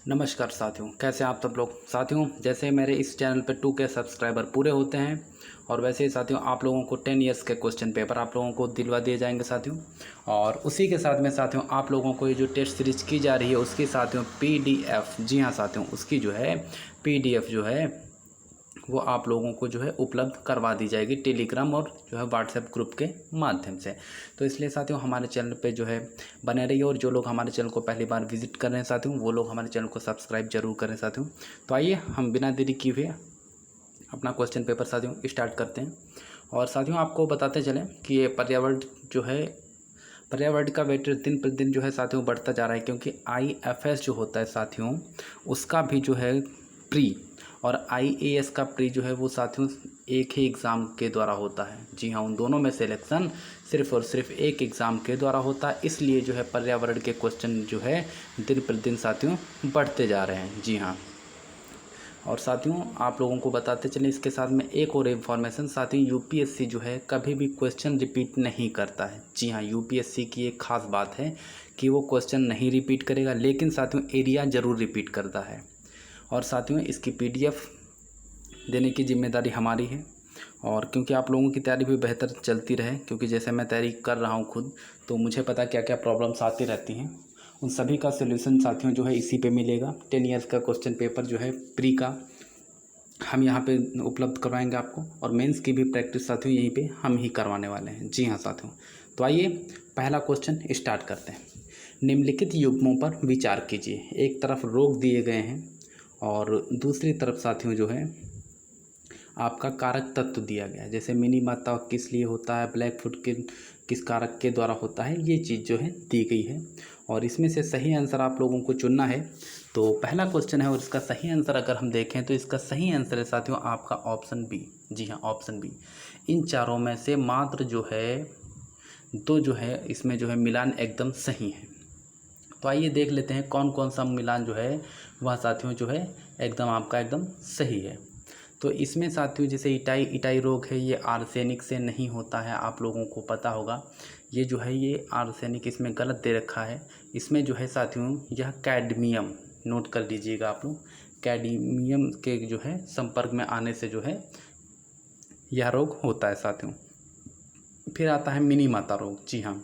नमस्कार साथियों, कैसे हैं आप सब लोग। साथियों, जैसे मेरे इस चैनल पे 2K सब्सक्राइबर पूरे होते हैं और वैसे ही साथियों आप लोगों को 10 इयर्स के क्वेश्चन पेपर आप लोगों को दिलवा दिए जाएंगे साथियों। और उसी के साथ में साथियों आप लोगों को ये जो टेस्ट सीरीज की जा रही है उसकी साथियों PDF, जी हाँ साथियों, उसकी जो है PDF जो है वो आप लोगों को जो है उपलब्ध करवा दी जाएगी टेलीग्राम और जो है व्हाट्सएप ग्रुप के माध्यम से। तो इसलिए साथियों हमारे चैनल पे जो है बने रहिए और जो लोग हमारे चैनल को पहली बार विजिट कर रहे हैं साथियों वो लोग हमारे चैनल को सब्सक्राइब जरूर करें साथियों। तो आइए हम बिना देरी किए हुए अपना क्वेश्चन पेपर साथियों स्टार्ट करते हैं। और साथियों आपको बताते चलें कि ये पर्यावरण का वेटेज दिन प्रतिदिन जो है साथियों बढ़ता जा रहा है, क्योंकि IFS जो होता है साथियों उसका भी जो है प्री और IAS का प्री जो है वो साथियों एक ही एग्ज़ाम के द्वारा होता है। जी हाँ, उन दोनों में सिलेक्शन सिर्फ और सिर्फ एक एग्ज़ाम के द्वारा होता है। इसलिए जो है पर्यावरण के क्वेश्चन जो है दिन प्रतिदिन साथियों बढ़ते जा रहे हैं। जी हाँ, और साथियों आप लोगों को बताते चलें इसके साथ में एक और इन्फॉर्मेशन साथियों, UPSC जो है कभी भी क्वेश्चन रिपीट नहीं करता है। जी हाँ, UPSC की एक ख़ास बात है कि वो क्वेश्चन नहीं रिपीट करेगा, लेकिन साथियों एरिया ज़रूर रिपीट करता है। और साथियों इसकी PDF देने की जिम्मेदारी हमारी है। और क्योंकि आप लोगों की तैयारी भी बेहतर चलती रहे, क्योंकि जैसे मैं तैयारी कर रहा हूँ खुद, तो मुझे पता क्या क्या प्रॉब्लम्स आती रहती हैं, उन सभी का सलूशन साथियों जो है इसी पे मिलेगा। 10 इयर्स का क्वेश्चन पेपर जो है प्री का हम यहाँ पे उपलब्ध करवाएंगे आपको, और मेंस की भी प्रैक्टिस साथियों यहीं पे हम ही करवाने वाले हैं। जी हाँ साथियों, तो आइए पहला क्वेश्चन स्टार्ट करते हैं। निम्नलिखित युग्मों पर विचार कीजिए। एक तरफ रोग दिए गए हैं और दूसरी तरफ साथियों जो है आपका कारक तत्व दिया गया है। जैसे मिनी मात्रा किस लिए होता है, ब्लैक फुट के किस कारक के द्वारा होता है, ये चीज़ जो है दी गई है। और इसमें से सही आंसर आप लोगों को चुनना है। तो पहला क्वेश्चन है और इसका सही आंसर अगर हम देखें तो इसका सही आंसर है साथियों आपका ऑप्शन बी। जी हाँ, ऑप्शन बी। इन चारों में से मात्र जो है दो जो है इसमें जो है मिलान एकदम सही है। तो आइए देख लेते हैं कौन कौन सा मिलान जो है वह साथियों जो है एकदम आपका एकदम सही है। तो इसमें साथियों जैसे इटाई रोग है, ये आर्सेनिक से नहीं होता है, आप लोगों को पता होगा। ये जो है ये आर्सेनिक इसमें गलत दे रखा है। इसमें जो है साथियों यह कैडमियम, नोट कर लीजिएगा आप लोग, कैडमियम के जो है संपर्क में आने से जो है यह रोग होता है साथियों। फिर आता है मिनी माता रोग। जी हाँ,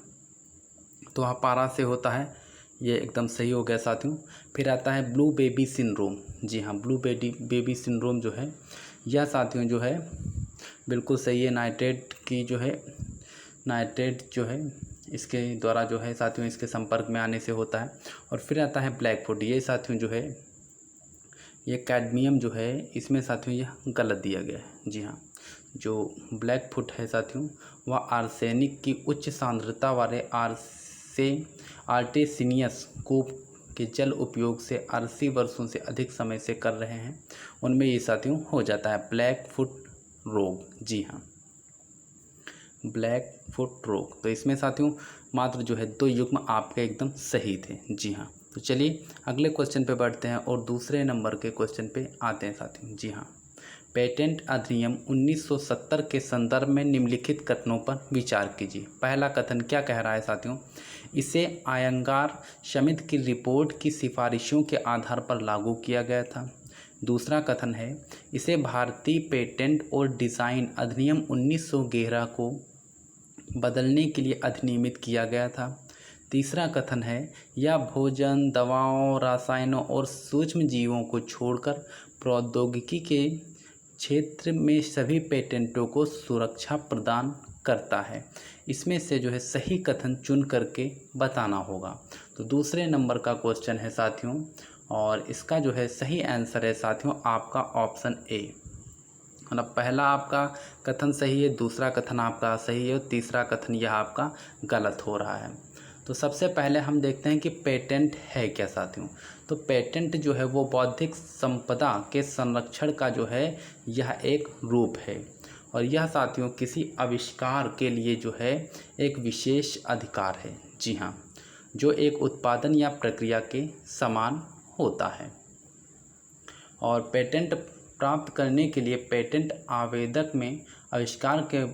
तो वह पारा से होता है, ये एकदम सही हो गया साथियों। फिर आता है ब्लू बेबी सिंड्रोम। जी हाँ, ब्लू बेबी सिंड्रोम जो है यह साथियों जो है बिल्कुल सही है। नाइट्रेट जो है इसके द्वारा जो है साथियों इसके संपर्क में आने से होता है। और फिर आता है ब्लैक फुट, ये साथियों जो है ये कैडमियम जो है इसमें साथियों यह गलत दिया गया है। जी हाँ, जो ब्लैक फुट है साथियों वह आर्सेनिक की उच्च सांद्रता वाले आर्टेसिनियस कूप के जल उपयोग से 80 वर्षों से अधिक समय से कर रहे हैं, उनमें ये साथियों हो जाता है ब्लैक फुट रोग। जी हाँ, ब्लैक फुट रोग। तो इसमें साथियों मात्र जो है दो युग्म आपके एकदम सही थे। जी हाँ, तो चलिए अगले क्वेश्चन पे बढ़ते हैं और दूसरे नंबर के क्वेश्चन पे आते हैं साथियों। जी हाँ, पेटेंट अधिनियम 1970 के संदर्भ में निम्नलिखित कथनों पर विचार कीजिए। पहला कथन क्या कह रहा है साथियों, इसे आयंगार समिति की रिपोर्ट की सिफारिशों के आधार पर लागू किया गया था। दूसरा कथन है इसे भारतीय पेटेंट और डिज़ाइन अधिनियम 1911 को बदलने के लिए अधिनियमित किया गया था। तीसरा कथन है यह भोजन, दवाओं, रसायनों और सूक्ष्म जीवों को छोड़कर प्रौद्योगिकी के क्षेत्र में सभी पेटेंटों को सुरक्षा प्रदान करता है। इसमें से जो है सही कथन चुन करके बताना होगा। तो दूसरे नंबर का क्वेश्चन है साथियों, और इसका जो है सही आंसर है साथियों आपका ऑप्शन ए। मतलब पहला आपका कथन सही है, दूसरा कथन आपका सही है और तीसरा कथन यह आपका गलत हो रहा है। तो सबसे पहले हम देखते हैं कि पेटेंट है क्या साथियों। तो पेटेंट जो है वो बौद्धिक संपदा के संरक्षण का जो है यह एक रूप है, और यह साथियों किसी आविष्कार के लिए जो है एक विशेष अधिकार है। जी हाँ, जो एक उत्पादन या प्रक्रिया के समान होता है। और पेटेंट प्राप्त करने के लिए पेटेंट आवेदक में आविष्कार के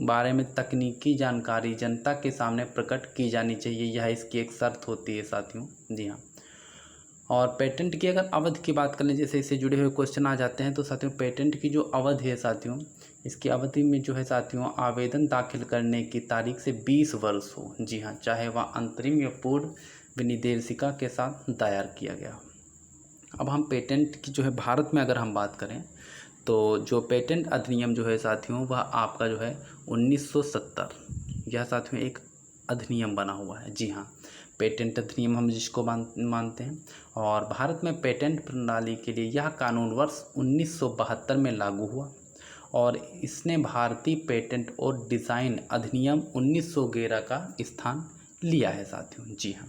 बारे में तकनीकी जानकारी जनता के सामने प्रकट की जानी चाहिए, यह इसकी एक शर्त होती है साथियों। जी हाँ, और पेटेंट की अगर अवधि की बात कर लें, जैसे इससे जुड़े हुए क्वेश्चन आ जाते हैं, तो साथियों पेटेंट की जो अवधि है साथियों, इसकी अवधि में जो है साथियों आवेदन दाखिल करने की तारीख से 20 वर्ष हो। जी हाँ, चाहे वह अंतरिम या पूर्ण विनिर्देशिका के साथ दायर किया गया। अब हम पेटेंट की जो है भारत में अगर हम बात करें, तो जो पेटेंट अधिनियम जो है साथियों वह आपका जो है 1970, यह साथियों एक अधिनियम बना हुआ है। जी हाँ, पेटेंट अधिनियम हम जिसको मानते हैं। और भारत में पेटेंट प्रणाली के लिए यह कानून वर्ष 1972 में लागू हुआ और इसने भारतीय पेटेंट और डिज़ाइन अधिनियम 1911 का स्थान लिया है साथियों। जी हाँ,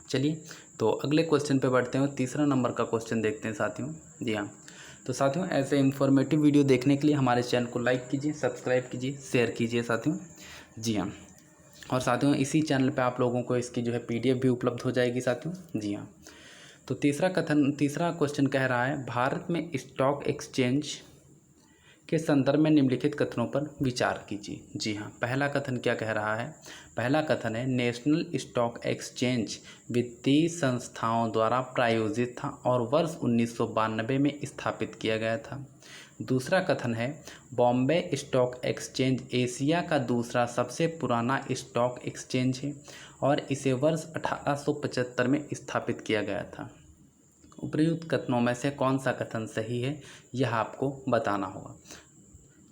चलिए तो अगले क्वेश्चन पे बढ़ते हैं। तीसरा नंबर का क्वेश्चन देखते हैं साथियों। जी हाँ, तो साथियों ऐसे इंफॉर्मेटिव वीडियो देखने के लिए हमारे चैनल को लाइक कीजिए, सब्सक्राइब कीजिए, शेयर कीजिए साथियों। जी हाँ, और साथियों इसी चैनल पे आप लोगों को इसकी जो है PDF भी उपलब्ध हो जाएगी साथियों। जी हाँ, तो तीसरा क्वेश्चन कह रहा है, भारत में स्टॉक एक्सचेंज के संदर्भ में निम्नलिखित कथनों पर विचार कीजिए। जी हाँ, पहला कथन क्या कह रहा है? पहला कथन है, नेशनल स्टॉक एक्सचेंज वित्तीय संस्थाओं द्वारा प्रायोजित था और वर्ष 1992 में स्थापित किया गया था। दूसरा कथन है, बॉम्बे स्टॉक एक्सचेंज एशिया का दूसरा सबसे पुराना स्टॉक एक्सचेंज है और इसे वर्ष 1875 में स्थापित किया गया था। उपर्युक्त कथनों में से कौन सा कथन सही है, यह आपको बताना होगा।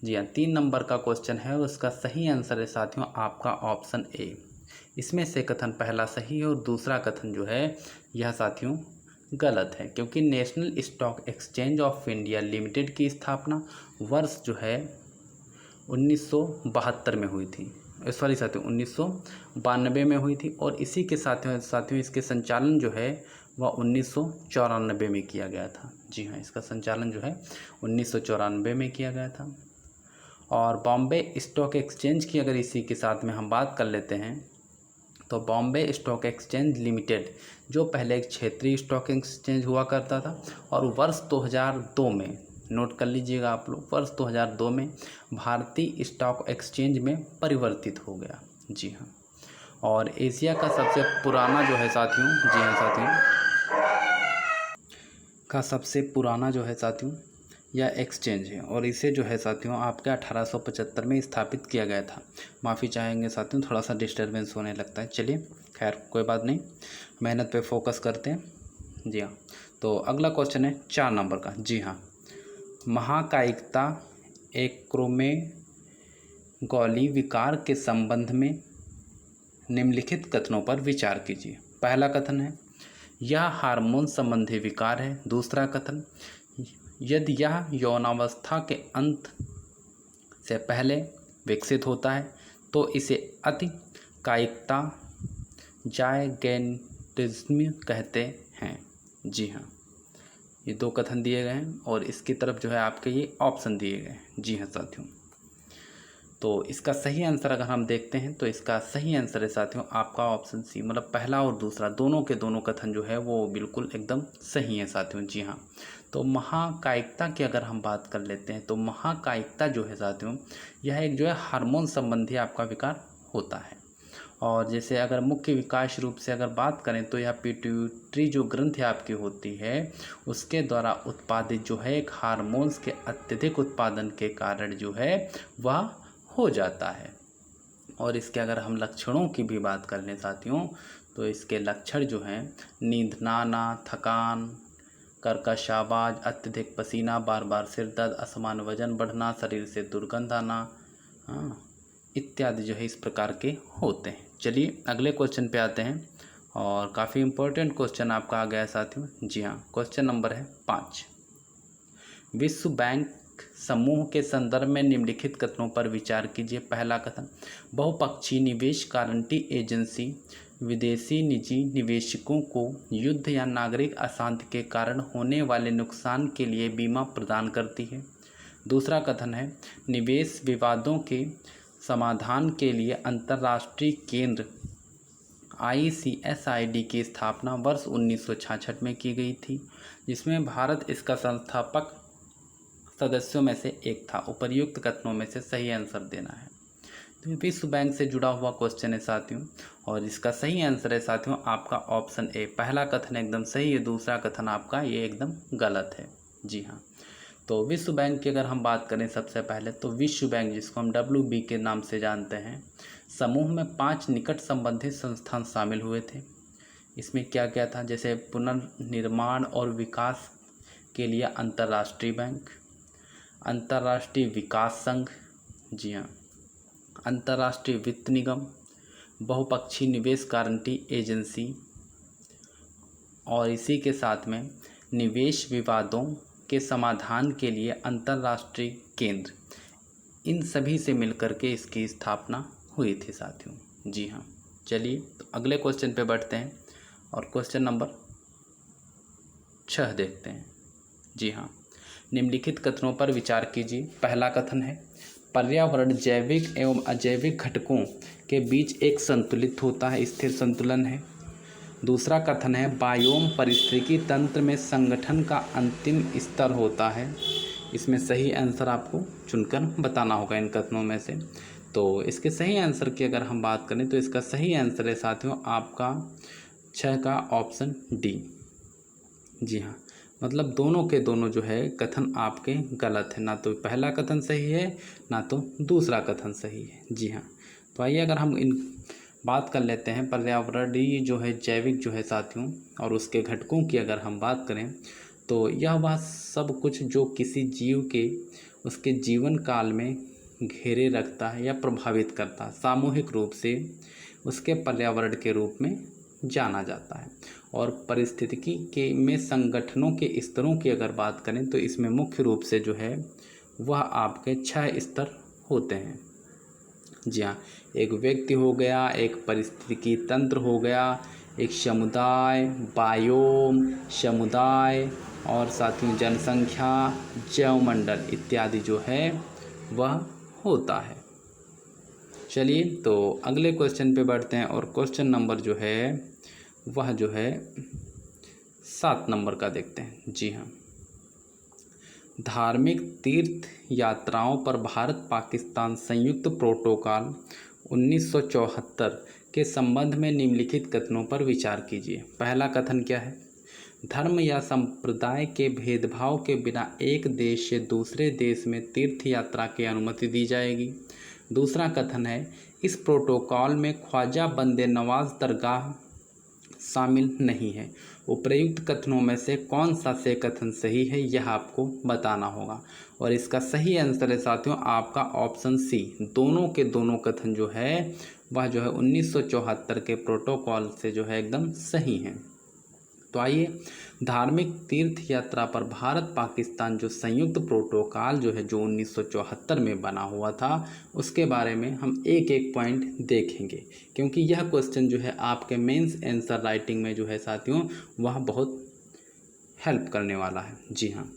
जी हाँ, 3 नंबर का क्वेश्चन है, उसका सही आंसर है साथियों आपका ऑप्शन ए। इसमें से कथन पहला सही है और दूसरा कथन जो है यह साथियों गलत है, क्योंकि national stock exchange of India limited की स्थापना वर्ष जो है 1972 में हुई थी। सॉरी साथियों, 1992 में हुई थी और इसी के साथियों इसके संचालन जो है वह 1994 में किया गया था। जी हाँ, इसका संचालन जो है 1994 में किया गया था। और बॉम्बे स्टॉक एक्सचेंज की अगर इसी के साथ में हम बात कर लेते हैं, तो बॉम्बे स्टॉक एक्सचेंज लिमिटेड जो पहले एक क्षेत्रीय स्टॉक एक्सचेंज हुआ करता था और वर्ष 2002 में, नोट कर लीजिएगा आप लोग, वर्ष 2002 में भारतीय स्टॉक एक्सचेंज में परिवर्तित हो गया। जी हाँ, और एशिया का सबसे पुराना जो है साथियों, जी हाँ साथियों, का सबसे पुराना जो है साथियों यह एक्सचेंज है और इसे जो है साथियों आपके 1875 में स्थापित किया गया था। माफ़ी चाहेंगे साथियों, थोड़ा सा डिस्टर्बेंस होने लगता है। चलिए खैर कोई बात नहीं, मेहनत पे फोकस करते हैं। जी हाँ, तो अगला क्वेश्चन है 4 नंबर का। जी हाँ, महाकायिकता एक्रोमेगोली विकार के संबंध में निम्नलिखित कथनों पर विचार कीजिए। पहला कथन है, यह हार्मोन संबंधी विकार है। दूसरा कथन, यदि यह यौनावस्था के अंत से पहले विकसित होता है तो इसे अति कायिकता जायगेंटिज्म कहते हैं। जी हाँ, ये 2 कथन दिए गए हैं और इसकी तरफ जो है आपके ये ऑप्शन दिए गए हैं। जी हाँ साथियों, तो इसका सही आंसर अगर हम देखते हैं तो इसका सही आंसर है साथियों आपका ऑप्शन सी, मतलब पहला और दूसरा दोनों के दोनों कथन जो है वो बिल्कुल एकदम सही है साथियों। जी हाँ, तो महाकायिकता की अगर हम बात कर लेते हैं तो महाकायिकता जो है साथियों यह एक जो है हार्मोन संबंधी आपका विकार होता है। और जैसे अगर मुख्य विकास रूप से अगर बात करें तो यह पिट्यूटरी जो ग्रंथि आपकी होती है उसके द्वारा उत्पादित जो है एक हार्मोन्स के अत्यधिक उत्पादन के कारण जो है वह हो जाता है। और इसके अगर हम लक्षणों की भी बात कर लें साथियों, तो इसके लक्षण जो हैं नींद ना आना, थकान, कर्कश आवाज़, अत्यधिक पसीना, बार बार सिर दर्द, असमान वजन बढ़ना, शरीर से दुर्गंध आना, हाँ इत्यादि जो है इस प्रकार के होते हैं। चलिए अगले क्वेश्चन पे आते हैं और काफ़ी इम्पोर्टेंट क्वेश्चन आपका आ गया है साथियों। जी हाँ, क्वेश्चन नंबर है 5। विश्व बैंक समूह के संदर्भ में निम्नलिखित कथनों पर विचार कीजिए। पहला कथन, बहुपक्षीय निवेश गारंटी एजेंसी विदेशी निजी निवेशकों को युद्ध या नागरिक अशांति के कारण होने वाले नुकसान के लिए बीमा प्रदान करती है। दूसरा कथन है, निवेश विवादों के समाधान के लिए अंतर्राष्ट्रीय केंद्र ICSID की स्थापना वर्ष 1966 में की गई थी, जिसमें भारत इसका संस्थापक सदस्यों में से एक था। उपर्युक्त कथनों में से सही आंसर देना है। तो ये विश्व बैंक से जुड़ा हुआ क्वेश्चन है साथियों, और इसका सही आंसर है साथियों आपका ऑप्शन ए। पहला कथन एकदम सही है, दूसरा कथन आपका ये एकदम गलत है। जी हाँ, तो विश्व बैंक की अगर हम बात करें सबसे पहले, तो विश्व बैंक जिसको हम WB के नाम से जानते हैं, समूह में 5 निकट संबंधित संस्थान शामिल हुए थे। इसमें क्या क्या था, जैसे पुनर्निर्माण और विकास के लिए अंतर्राष्ट्रीय बैंक, अंतर्राष्ट्रीय विकास संघ, जी हाँ, अंतर्राष्ट्रीय वित्त निगम, बहुपक्षीय निवेश गारंटी एजेंसी, और इसी के साथ में निवेश विवादों के समाधान के लिए अंतर्राष्ट्रीय केंद्र। इन सभी से मिलकर के इसकी स्थापना हुई थी साथियों। जी हाँ, चलिए तो अगले क्वेश्चन पे बढ़ते हैं और क्वेश्चन नंबर 6 देखते हैं। जी हाँ, निम्नलिखित कथनों पर विचार कीजिए। पहला कथन है, पर्यावरण जैविक एवं अजैविक घटकों के बीच एक संतुलित होता है, स्थिर संतुलन है। दूसरा कथन है, बायोम पारिस्थितिकी तंत्र में संगठन का अंतिम स्तर होता है। इसमें सही आंसर आपको चुनकर बताना होगा इन कथनों में से। तो इसके सही आंसर की अगर हम बात करें तो इसका सही आंसर है साथियों आपका 6 का ऑप्शन डी। जी हाँ, मतलब दोनों के दोनों जो है कथन आपके गलत है, ना तो पहला कथन सही है ना तो दूसरा कथन सही है। जी हाँ, तो आइए अगर हम इन बात कर लेते हैं पर्यावरणीय जो है जैविक जो है साथियों और उसके घटकों की अगर हम बात करें, तो यह वह सब कुछ जो किसी जीव के उसके जीवन काल में घेरे रखता है या प्रभावित करता है, सामूहिक रूप से उसके पर्यावरण के रूप में जाना जाता है। और पारिस्थितिकी के में संगठनों के स्तरों की अगर बात करें तो इसमें मुख्य रूप से जो है वह आपके 6 स्तर होते हैं। जी हाँ, एक व्यक्ति हो गया, एक पारिस्थितिकी तंत्र हो गया, एक समुदाय, बायोम समुदाय, और साथ में जनसंख्या, जैवमंडल इत्यादि जो है वह होता है। चलिए तो अगले क्वेश्चन पे बढ़ते हैं और क्वेश्चन नंबर जो है वह जो है 7 नंबर का देखते हैं। जी हाँ, धार्मिक तीर्थ यात्राओं पर भारत पाकिस्तान संयुक्त प्रोटोकॉल 1974 के संबंध में निम्नलिखित कथनों पर विचार कीजिए। पहला कथन क्या है, धर्म या संप्रदाय के भेदभाव के बिना एक देश से दूसरे देश में तीर्थ यात्रा की अनुमति दी जाएगी। दूसरा कथन है, इस प्रोटोकॉल में ख्वाजा बंदे नवाज दरगाह शामिल नहीं है। उपर्युक्त कथनों में से कौन सा से कथन सही है यह आपको बताना होगा, और इसका सही आंसर है साथियों आपका ऑप्शन सी। दोनों के दोनों कथन जो है वह जो है 1974 के प्रोटोकॉल से जो है एकदम सही हैं। तो आइए, धार्मिक तीर्थ यात्रा पर भारत पाकिस्तान जो संयुक्त प्रोटोकॉल जो है जो 1974 में बना हुआ था उसके बारे में हम एक एक पॉइंट देखेंगे, क्योंकि यह क्वेश्चन जो है आपके मेंस आंसर राइटिंग में जो है साथियों वह बहुत हेल्प करने वाला है। जी हाँ,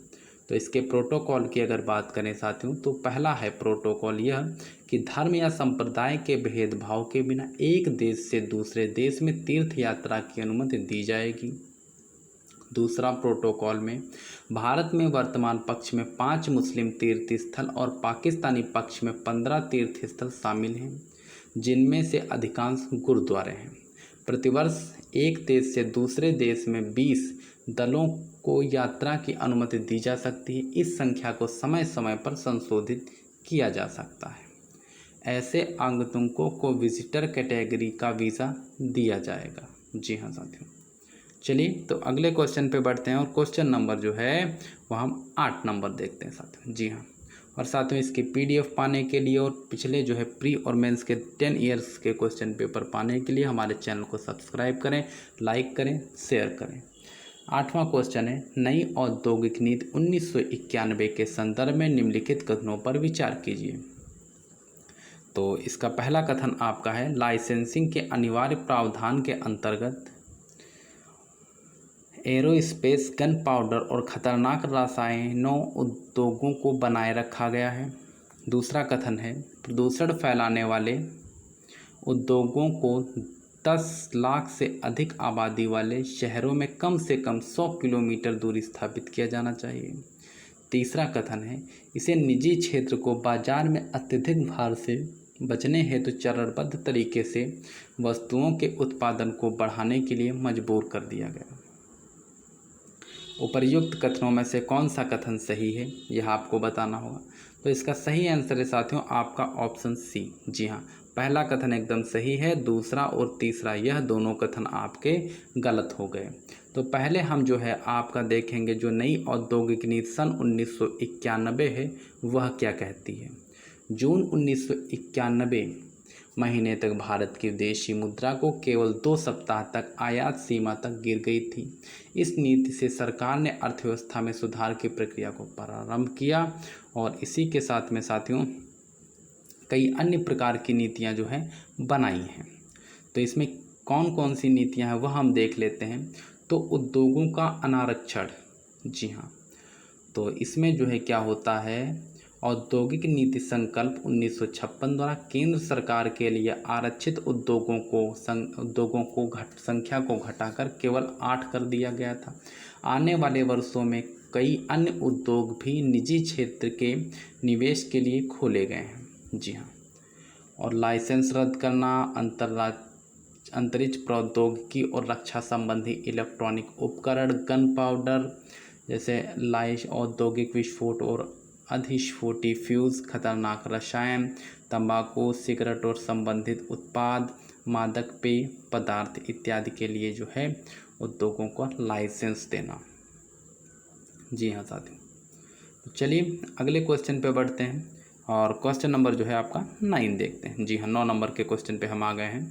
तो इसके प्रोटोकॉल की अगर बात करें साथियों तो पहला है प्रोटोकॉल यह कि धर्म या संप्रदाय के भेदभाव के बिना एक देश से दूसरे देश में तीर्थ यात्रा की अनुमति दी जाएगी। दूसरा प्रोटोकॉल में भारत में वर्तमान पक्ष में 5 मुस्लिम तीर्थ स्थल और पाकिस्तानी पक्ष में 15 तीर्थ स्थल शामिल हैं, जिनमें से अधिकांश गुरुद्वारे हैं। प्रतिवर्ष एक देश से दूसरे देश में 20 दलों को यात्रा की अनुमति दी जा सकती है। इस संख्या को समय समय पर संशोधित किया जा सकता है। ऐसे आगंतुकों को विजिटर कैटेगरी का वीज़ा दिया जाएगा। जी हाँ साथियों, चलिए तो अगले क्वेश्चन पे बढ़ते हैं और क्वेश्चन नंबर जो है वह हम 8 नंबर देखते हैं साथियों। जी हाँ, और साथियों इसकी PDF पाने के लिए और पिछले जो है प्री और मेंस के 10 इयर्स के क्वेश्चन पेपर पाने के लिए हमारे चैनल को सब्सक्राइब करें, लाइक करें, शेयर करें। 8वां क्वेश्चन है, नई औद्योगिक नीति 1991 के संदर्भ में निम्नलिखित कथनों पर विचार कीजिए। तो इसका पहला कथन आपका है, लाइसेंसिंग के अनिवार्य प्रावधान के अंतर्गत एरोस्पेस, गन पाउडर और खतरनाक रसायनों उद्योगों को बनाए रखा गया है। दूसरा कथन है, प्रदूषण फैलाने वाले उद्योगों को 10 लाख से अधिक आबादी वाले शहरों में कम से कम 100 किलोमीटर दूरी स्थापित किया जाना चाहिए। तीसरा कथन है, इसे निजी क्षेत्र को बाजार में अत्यधिक भार से बचने हेतु चरणबद्ध तरीके से वस्तुओं के उत्पादन को बढ़ाने के लिए मजबूर कर दिया गया। उपर्युक्त कथनों में से कौन सा कथन सही है, यह आपको बताना होगा। तो इसका सही आंसर है साथियों आपका ऑप्शन सी। जी हाँ, पहला कथन एकदम सही है, दूसरा और तीसरा यह दोनों कथन आपके गलत हो गए। तो पहले हम जो है आपका देखेंगे जो नई औद्योगिक नीति सन 1991 है वह क्या कहती है। जून 1991 महीने तक भारत की विदेशी मुद्रा को केवल 2 सप्ताह तक आयात सीमा तक गिर गई थी। इस नीति से सरकार ने अर्थव्यवस्था में सुधार की प्रक्रिया को प्रारंभ किया और इसी के साथ में साथियों कई अन्य प्रकार की नीतियां जो है बनाई हैं। तो इसमें कौन कौन सी नीतियां हैं वह हम देख लेते हैं। तो उद्योगों का अनारक्षण, जी हाँ, तो इसमें जो है क्या होता है, औद्योगिक नीति संकल्प 1956 द्वारा केंद्र सरकार के लिए आरक्षित उद्योगों को संख्या को घटाकर केवल 8 कर दिया गया था। आने वाले वर्षों में कई अन्य उद्योग भी निजी क्षेत्र के निवेश के लिए खोले गए हैं। जी हाँ, और लाइसेंस रद्द करना, अंतरिक्ष प्रौद्योगिकी और रक्षा संबंधी इलेक्ट्रॉनिक उपकरण, गन पाउडर जैसे लाइस औद्योगिक विस्फोट और अधिस्फोटी फ्यूज, खतरनाक रसायन, तंबाकू, सिगरेट और संबंधित उत्पाद, मादक पेय पदार्थ इत्यादि के लिए जो है उद्योगों को लाइसेंस देना। जी हाँ साथियों, तो चलिए अगले क्वेश्चन पे बढ़ते हैं और क्वेश्चन नंबर जो है आपका 9 देखते हैं। जी हाँ, 9 नंबर के क्वेश्चन पे हम आ गए हैं।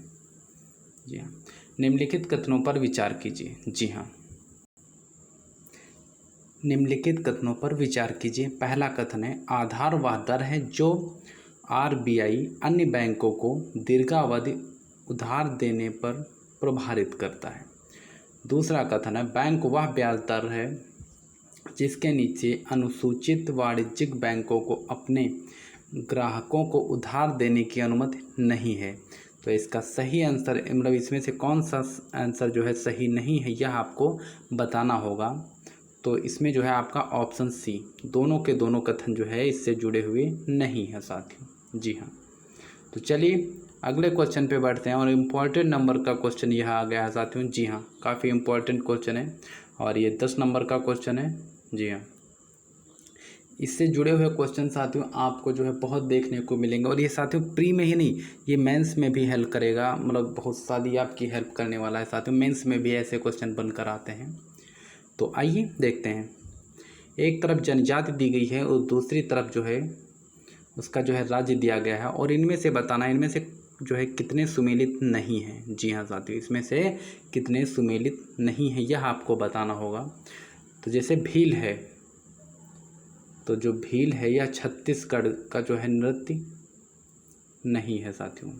जी हाँ, निम्नलिखित कथनों पर विचार कीजिए। जी हाँ, निम्नलिखित कथनों पर विचार कीजिए। पहला कथन है आधार वह दर है जो आरबीआई अन्य बैंकों को दीर्घावधि उधार देने पर प्रभावित करता है। दूसरा कथन है बैंक वह ब्याज दर है जिसके नीचे अनुसूचित वाणिज्यिक बैंकों को अपने ग्राहकों को उधार देने की अनुमति नहीं है। तो इसका सही आंसर मतलब इसमें से कौन सा आंसर जो है सही नहीं है यह आपको बताना होगा। तो इसमें जो है आपका ऑप्शन सी, दोनों के दोनों कथन जो है इससे जुड़े हुए नहीं है साथियों। जी हाँ, तो चलिए अगले क्वेश्चन पे बढ़ते हैं और इम्पोर्टेंट नंबर का क्वेश्चन यह आ गया है साथियों। जी हाँ, काफ़ी इम्पोर्टेंट क्वेश्चन है और ये 10 नंबर का क्वेश्चन है। जी हाँ, इससे जुड़े हुए क्वेश्चन साथियों आपको जो है बहुत देखने को मिलेंगे और ये साथियों प्री में ही नहीं, ये मेंस में भी हेल्प करेगा, मतलब बहुत सारी आपकी हेल्प करने वाला है साथियों। मेंस में भी ऐसे क्वेश्चन बनकर आते हैं। तो आइए देखते हैं। एक तरफ जनजाति दी गई है और दूसरी तरफ जो है उसका जो है राज्य दिया गया है और इनमें से बताना इनमें से जो है कितने सुमेलित नहीं हैं। जी हाँ साथियों, इसमें से कितने सुमेलित नहीं है यह आपको बताना होगा। तो जैसे भील है, तो जो भील है यह छत्तीसगढ़ का जो है नृत्य नहीं है साथियों।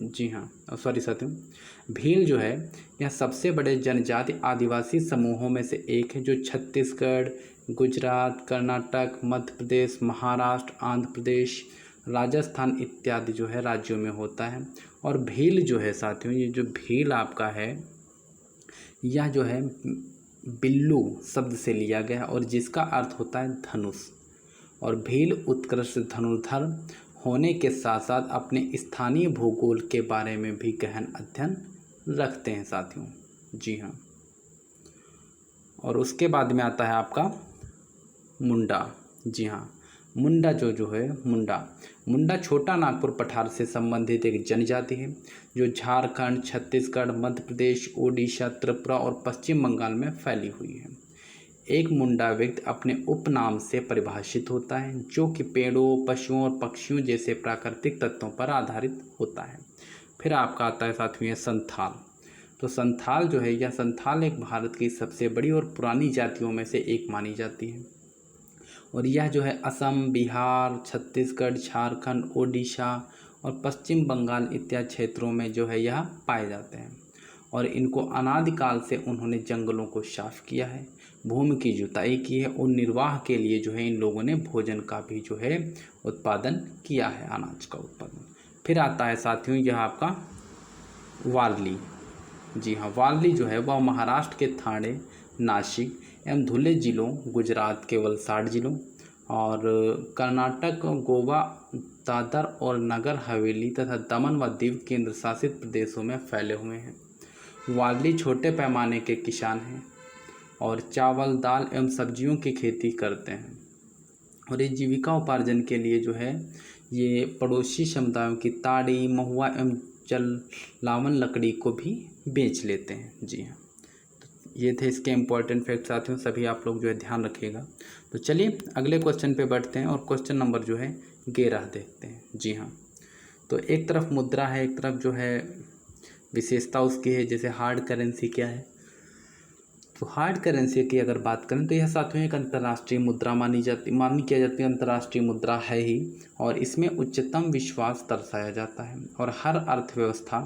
जी हाँ, सॉरी साथियों, भील जो है यह सबसे बड़े जनजाति आदिवासी समूहों में से एक है जो छत्तीसगढ़, गुजरात, कर्नाटक, मध्य प्रदेश, महाराष्ट्र, आंध्र प्रदेश, राजस्थान इत्यादि जो है राज्यों में होता है। और भील जो है साथियों, ये जो भील आपका है यह जो है बिल्लू शब्द से लिया गया और जिसका अर्थ होता है धनुष। और भील उत्कृष्ट धनुर्धर होने के साथ साथ अपने स्थानीय भूगोल के बारे में भी गहन अध्ययन रखते हैं साथियों। जी हाँ, और उसके बाद में आता है आपका मुंडा। जी हाँ, मुंडा जो है मुंडा छोटा नागपुर पठार से संबंधित एक जनजाति है जो झारखंड, छत्तीसगढ़, मध्य प्रदेश, ओडिशा, त्रिपुरा और पश्चिम बंगाल में फैली हुई है। एक मुंडा व्यक्ति अपने उपनाम से परिभाषित होता है जो कि पेड़ों, पशुओं और पक्षियों जैसे प्राकृतिक तत्वों पर आधारित होता है। फिर आपका आता है साथियों ये संथाल। तो संथाल जो है यह संथाल एक भारत की सबसे बड़ी और पुरानी जातियों में से एक मानी जाती है और यह जो है असम, बिहार, छत्तीसगढ़, झारखंड, ओडिशा और पश्चिम बंगाल इत्यादि क्षेत्रों में जो है यह पाए जाते हैं। और इनको अनादिकाल से उन्होंने जंगलों को साफ किया है, भूमि की जुताई की है और निर्वाह के लिए जो है इन लोगों ने भोजन का भी जो है उत्पादन किया है, अनाज का उत्पादन। फिर आता है साथियों यह आपका वारली। जी हाँ, वारली जो है वह महाराष्ट्र के ठाणे, नासिक एवं धुले जिलों, गुजरात के वलसाड जिलों, और कर्नाटक, गोवा, दादर और नगर हवेली तथा दमन व दीव केंद्र शासित प्रदेशों में फैले हुए हैं। वारली छोटे पैमाने के किसान हैं और चावल, दाल एवं सब्जियों की खेती करते हैं और ये जीविका उपार्जन के लिए जो है ये पड़ोसी समुदायों की ताड़ी, महुआ एवं जलावन लकड़ी को भी बेच लेते हैं। जी हाँ, ये थे इसके इम्पोर्टेंट फैक्ट साथियों, सभी आप लोग जो है ध्यान रखिएगा। तो चलिए अगले क्वेश्चन पे बढ़ते हैं और क्वेश्चन नंबर जो है 11 देखते हैं। जी हाँ, तो एक तरफ मुद्रा है, एक तरफ जो है विशेषता उसकी है, जैसे हार्ड करेंसी क्या है। तो हार्ड करेंसी की अगर बात करें तो यह साथियों एक अंतर्राष्ट्रीय मुद्रा मानी किया जाती है, अंतर्राष्ट्रीय मुद्रा है ही, और इसमें उच्चतम विश्वास दर्शाया जाता है और हर अर्थव्यवस्था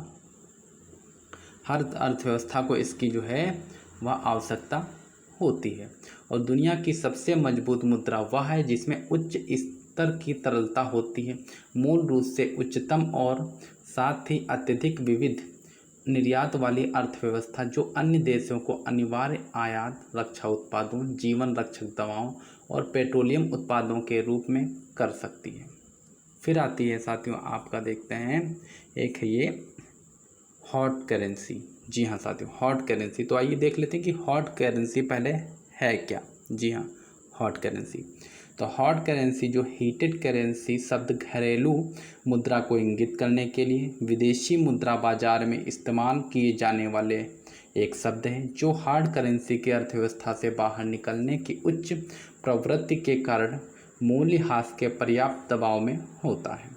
को इसकी जो है वह आवश्यकता होती है। और दुनिया की सबसे मजबूत मुद्रा वह है जिसमें उच्च स्तर की तरलता होती है, मूल रूप से उच्चतम और साथ ही अत्यधिक विविध निर्यात वाली अर्थव्यवस्था जो अन्य देशों को अनिवार्य आयात, रक्षा उत्पादों, जीवन रक्षक दवाओं और पेट्रोलियम उत्पादों के रूप में कर सकती है। फिर आती है साथियों आपका देखते हैं एक है ये हॉट करेंसी। जी हाँ साथियों, हॉट करेंसी। तो आइए देख लेते हैं कि हॉट करेंसी पहले है क्या। जी हाँ, हॉट करेंसी। तो हॉट करेंसी जो हीटेड करेंसी शब्द घरेलू मुद्रा को इंगित करने के लिए विदेशी मुद्रा बाजार में इस्तेमाल किए जाने वाले एक शब्द है, जो हार्ड करेंसी की अर्थव्यवस्था से बाहर निकलने की उच्च प्रवृत्ति के कारण मूल्यह्रास के पर्याप्त दबाव में होता है।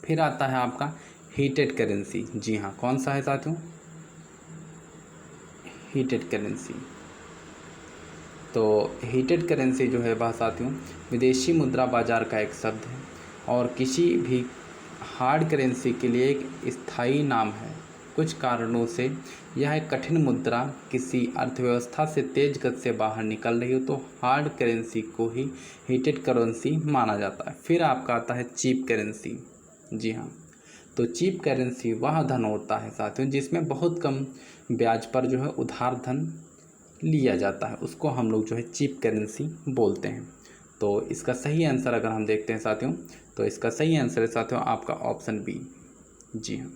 फिर आता है आपका हीटेड करेंसी। जी हाँ, कौन सा है साथियों? Heated currency. तो हीटेड करेंसी जो है वह साथियों विदेशी मुद्रा बाजार का एक शब्द है और किसी भी हार्ड करेंसी के लिए एक स्थायी नाम है। कुछ कारणों से यह एक कठिन मुद्रा किसी अर्थव्यवस्था से तेज गति से बाहर निकल रही हो तो हार्ड करेंसी को ही हीटेड करेंसी माना जाता है। फिर आपका आता है चीप करेंसी। जी हाँ, तो चीप करेंसी वह धन होता है साथियों जिसमें बहुत कम ब्याज पर जो है उधार धन लिया जाता है, उसको हम लोग जो है चीप करेंसी बोलते हैं। तो इसका सही आंसर अगर हम देखते हैं साथियों, तो इसका सही आंसर है साथियों आपका ऑप्शन बी। जी हाँ,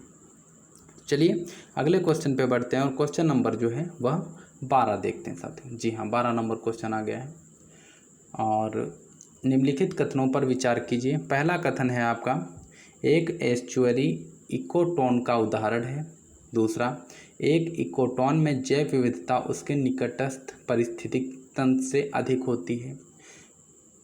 चलिए अगले क्वेश्चन पे बढ़ते हैं और क्वेश्चन नंबर जो है वह 12 देखते हैं साथियों। जी हाँ, 12 नंबर क्वेश्चन आ गया है और निम्नलिखित कथनों पर विचार कीजिए। पहला कथन है आपका, एक एस्चुअरी इकोटोन का उदाहरण है। दूसरा, एक इकोटोन में जैव विविधता उसके निकटस्थ पारिस्थितिक तंत्र से अधिक होती है।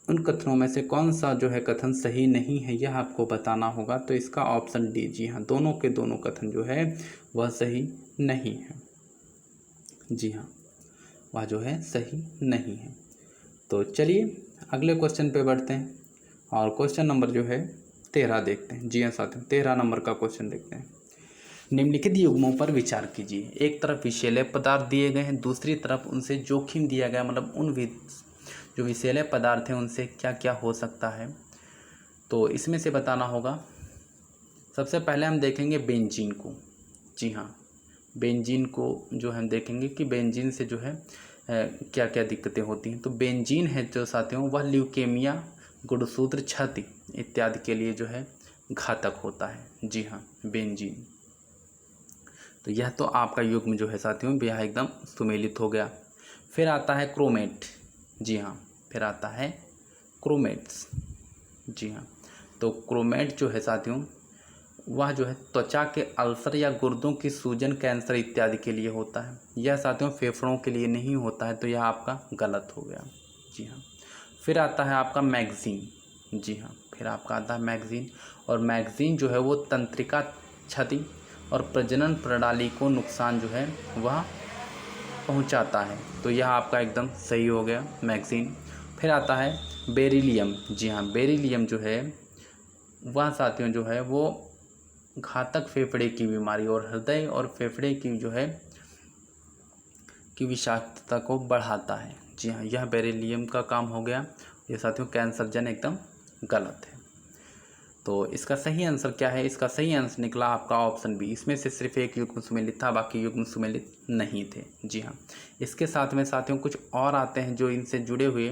उन कथनों में से कौन सा जो है कथन सही नहीं है यह आपको बताना होगा। तो इसका ऑप्शन डी। जी हाँ, दोनों के दोनों कथन जो है वह सही नहीं है। जी हाँ, वह जो है सही नहीं है। तो चलिए अगले क्वेश्चन पे बढ़ते हैं और क्वेश्चन नंबर जो है 13 देखते हैं। जी हाँ साथियों, 13 नंबर का क्वेश्चन देखते हैं। निम्नलिखित युग्मों पर विचार कीजिए। एक तरफ विषैले पदार्थ दिए गए हैं, दूसरी तरफ उनसे जोखिम दिया गया, मतलब उन जो विषैले पदार्थ हैं उनसे क्या क्या हो सकता है। तो इसमें से बताना होगा। सबसे पहले हम देखेंगे बेंजीन को। जी हाँ, बेंजीन को जो हम देखेंगे कि बेंजीन से जो है क्या क्या दिक्कतें होती हैं। तो बेंजीन है जो साथियों वह ल्यूकेमिया, गुणसूत्र क्षति इत्यादि के लिए जो है घातक होता है। जी हाँ, बेंजीन। तो यह तो आपका युग्म जो है साथियों यह एकदम सुमेलित हो गया। फिर आता है क्रोमेट। जी हाँ, फिर आता है क्रोमेट्स। जी हाँ, तो क्रोमेट जो है साथियों वह जो है त्वचा के अल्सर या गुर्दों की सूजन, कैंसर इत्यादि के लिए होता है। यह साथियों फेफड़ों के लिए नहीं होता है, तो यह आपका गलत हो गया। जी हाँ, फिर आता है आपका मैगजीन। जी हाँ, फिर आपका आता है मैगजीन, और मैगजीन जो है वो तंत्रिका क्षति और प्रजनन प्रणाली को नुकसान जो है वह पहुंचाता है। तो यह आपका एकदम सही हो गया मैगजीन। फिर आता है बेरिलियम। जी हाँ, बेरिलियम जो है वह साथियों जो है वो घातक फेफड़े की बीमारी और हृदय और फेफड़े की जो है की विषाक्तता को बढ़ाता है। जी हाँ, यह बेरिलियम का काम हो गया। ये साथियों कैंसरजन एकदम गलत है। तो इसका सही आंसर क्या है? इसका सही आंसर निकला आपका ऑप्शन बी। इसमें से सिर्फ एक युग्म सुमेलित था, बाकी युग्म सुमेलित नहीं थे। जी हाँ, इसके साथ में साथियों कुछ और आते हैं जो इनसे जुड़े हुए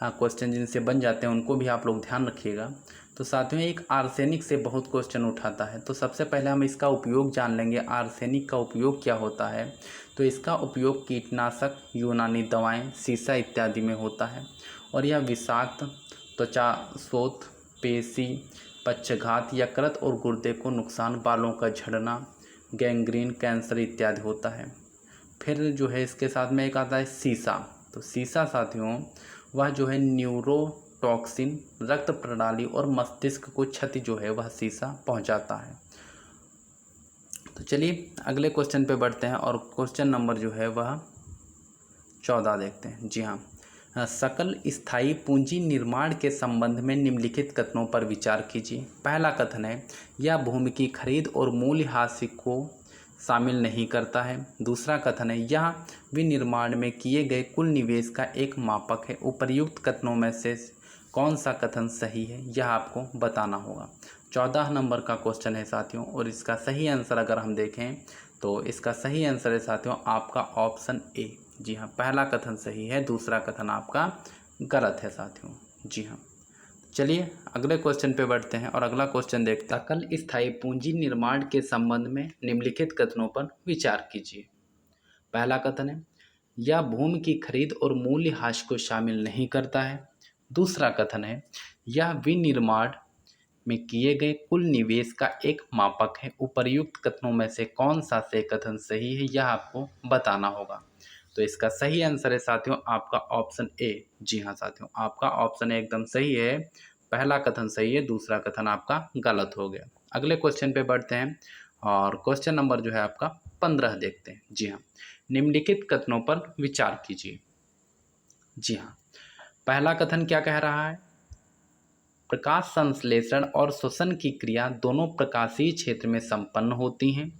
क्वेश्चन जिनसे बन जाते हैं उनको भी आप लोग ध्यान रखिएगा। तो साथियों एक आर्सेनिक से बहुत क्वेश्चन उठाता है, तो सबसे पहले हम इसका उपयोग जान लेंगे। आर्सेनिक का उपयोग क्या होता है? तो इसका उपयोग कीटनाशक, यूनानी दवाएं, शीशा इत्यादि में होता है और यह विषाक्त, त्वचा शोथ, पेशी पक्षघात, यकृत और गुर्दे को नुकसान, बालों का झड़ना, गैंग्रीन, कैंसर इत्यादि होता है। फिर जो है इसके साथ में एक आता है शीशा। तो शीशा साथियों वह जो है न्यूरोटॉक्सिन, रक्त प्रणाली और मस्तिष्क को क्षति जो है वह शीशा पहुंचाता है। तो चलिए अगले क्वेश्चन पे बढ़ते हैं और क्वेश्चन नंबर जो है वह 14 देखते हैं। जी हाँ, सकल स्थायी पूंजी निर्माण के संबंध में निम्नलिखित कथनों पर विचार कीजिए। पहला कथन है यह भूमि की खरीद और मूल्यह्रास को शामिल नहीं करता है। दूसरा कथन है यह विनिर्माण में किए गए कुल निवेश का एक मापक है। उपर्युक्त कथनों में से कौन सा कथन सही है यह आपको बताना होगा। 14 नंबर का क्वेश्चन है साथियों और इसका सही आंसर अगर हम देखें तो इसका सही आंसर है साथियों आपका ऑप्शन ए। जी हाँ, पहला कथन सही है, दूसरा कथन आपका गलत है साथियों। जी हाँ, चलिए अगले क्वेश्चन पे बढ़ते हैं और अगला क्वेश्चन देखते हैं। सकल स्थायी पूंजी निर्माण के संबंध में निम्नलिखित कथनों पर विचार कीजिए। पहला कथन है यह भूमि की खरीद और मूल्यह्रास को शामिल नहीं करता है। दूसरा कथन है यह विनिर्माण में किए गए कुल निवेश का एक मापक है। उपर्युक्त कथनों में से कौन सा से कथन सही है यह आपको बताना होगा। तो इसका सही आंसर है साथियों आपका ऑप्शन ए। जी हाँ साथियों, आपका ऑप्शन एकदम सही है। पहला कथन सही है, दूसरा कथन आपका गलत हो गया। अगले क्वेश्चन पे बढ़ते हैं और क्वेश्चन नंबर जो है आपका 15 देखते हैं। जी हाँ, निम्नलिखित कथनों पर विचार कीजिए। जी हाँ, पहला कथन क्या कह रहा है? प्रकाश संश्लेषण और श्वसन की क्रिया दोनों प्रकाशीय क्षेत्र में संपन्न होती हैं।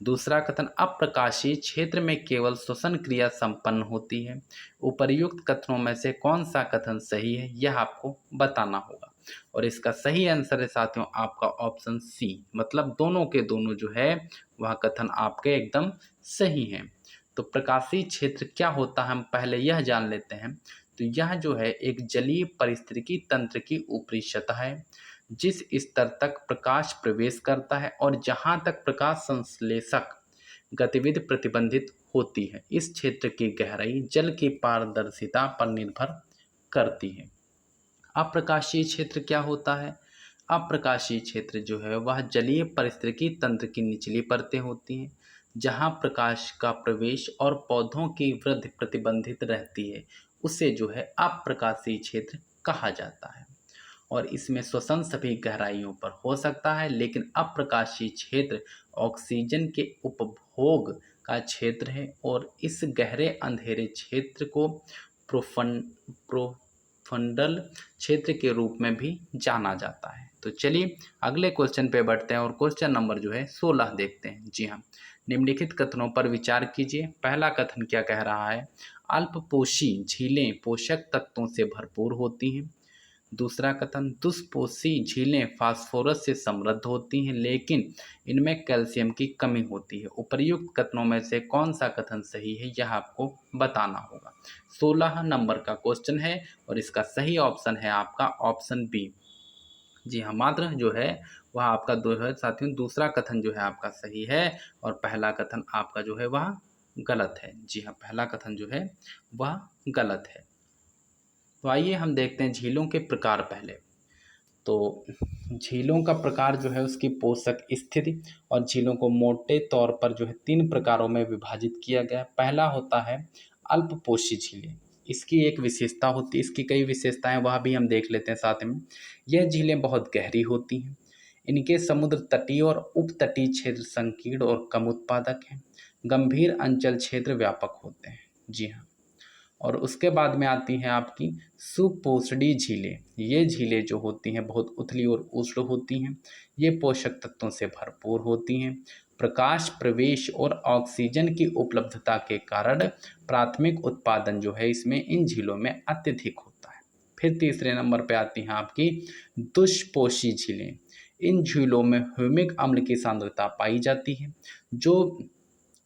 दूसरा कथन अप्रकाशीय क्षेत्र में केवल श्वसन क्रिया संपन्न होती है। उपर्युक्त कथनों में से कौन सा कथन सही है यह आपको बताना होगा और इसका सही आंसर है साथियों आपका ऑप्शन सी, मतलब दोनों के दोनों जो है वह कथन आपके एकदम सही हैं। तो प्रकाशीय क्षेत्र क्या होता है हम पहले यह जान लेते हैं। तो यह जो है एक जलीय पारिस्थितिकी तंत्र की ऊपरी सतह है जिस स्तर तक प्रकाश प्रवेश करता है और जहां तक प्रकाश संश्लेषक गतिविधि प्रतिबंधित होती है। इस क्षेत्र की गहराई जल की पारदर्शिता पर निर्भर करती है। अप्रकाशीय क्षेत्र क्या होता है? अप्रकाशीय क्षेत्र जो है वह जलीय पारिस्थितिकी तंत्र की निचली परतें होती हैं जहां प्रकाश का प्रवेश और पौधों की वृद्धि प्रतिबंधित रहती है, उसे जो है अप्रकाशीय क्षेत्र कहा जाता है। और इसमें श्वसन सभी गहराइयों पर हो सकता है, लेकिन अप्रकाशीय क्षेत्र ऑक्सीजन के उपभोग का क्षेत्र है और इस गहरे अंधेरे क्षेत्र को प्रोफंडल क्षेत्र के रूप में भी जाना जाता है। तो चलिए अगले क्वेश्चन पे बढ़ते हैं और क्वेश्चन नंबर जो है 16 देखते हैं। जी हाँ, निम्नलिखित कथनों पर विचार कीजिए। पहला कथन क्या कह रहा है? अल्पपोषी झीलें पोषक तत्वों से भरपूर होती हैं। दूसरा कथन दुष्पोषी झीलें फास्फोरस से समृद्ध होती हैं लेकिन इनमें कैल्शियम की कमी होती है। उपर्युक्त कथनों में से कौन सा कथन सही है यह आपको बताना होगा। 16 नंबर का क्वेश्चन है और इसका सही ऑप्शन है आपका ऑप्शन बी। जी हाँ, मात्र जो है वह आपका दो है साथियों, दूसरा कथन जो है आपका सही है और पहला कथन आपका जो है वह गलत है। जी हाँ, पहला कथन जो है वह गलत है। तो आइए हम देखते हैं झीलों के प्रकार पहले। तो झीलों का प्रकार जो है उसकी पोषक स्थिति और झीलों को मोटे तौर पर जो है 3 प्रकारों में विभाजित किया गया। पहला होता है अल्पपोषी झीलें। इसकी एक विशेषता होती है, इसकी कई विशेषताएं वह भी हम देख लेते हैं साथ में। यह झीलें बहुत गहरी होती हैं। इनके समुद्र तटीय और उपतटीय क्षेत्र संकीर्ण और कम उत्पादक हैं। गंभीर अंचल क्षेत्र व्यापक होते हैं। जी हाँ, और उसके बाद में आती हैं आपकी सुपोषणी झीलें। ये झीलें जो होती हैं बहुत उथली और उष्ण होती हैं। ये पोषक तत्वों से भरपूर होती हैं। प्रकाश प्रवेश और ऑक्सीजन की उपलब्धता के कारण प्राथमिक उत्पादन जो है इसमें इन झीलों में अत्यधिक होता है। फिर तीसरे नंबर पे आती हैं आपकी दुष्पोषी झीलें। इन झीलों में ह्यूमिक अम्ल की सांद्रता पाई जाती है जो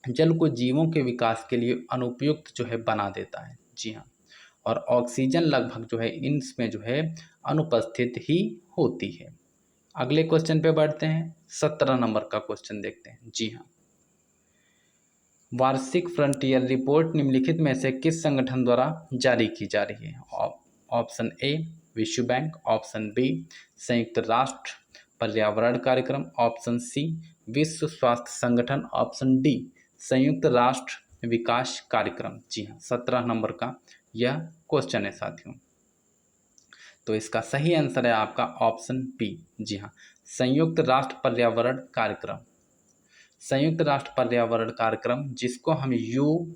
जल को जीवों के विकास के लिए अनुपयुक्त जो है बना देता है। जी हाँ, और ऑक्सीजन लगभग जो है इनमें जो है अनुपस्थित ही होती है। अगले क्वेश्चन पे बढ़ते हैं, 17 नंबर का क्वेश्चन देखते हैं। जी हाँ, वार्षिक फ्रंटियर रिपोर्ट निम्नलिखित में से किस संगठन द्वारा जारी की जा रही है? ऑप्शन ए विश्व बैंक, ऑप्शन बी संयुक्त राष्ट्र पर्यावरण कार्यक्रम, ऑप्शन सी विश्व स्वास्थ्य संगठन, ऑप्शन डी संयुक्त राष्ट्र विकास कार्यक्रम। जी हाँ, 17 नंबर का यह क्वेश्चन है साथियों। तो इसका सही आंसर है आपका ऑप्शन बी। जी हाँ, संयुक्त राष्ट्र पर्यावरण कार्यक्रम। संयुक्त राष्ट्र पर्यावरण कार्यक्रम, जिसको हम UNEP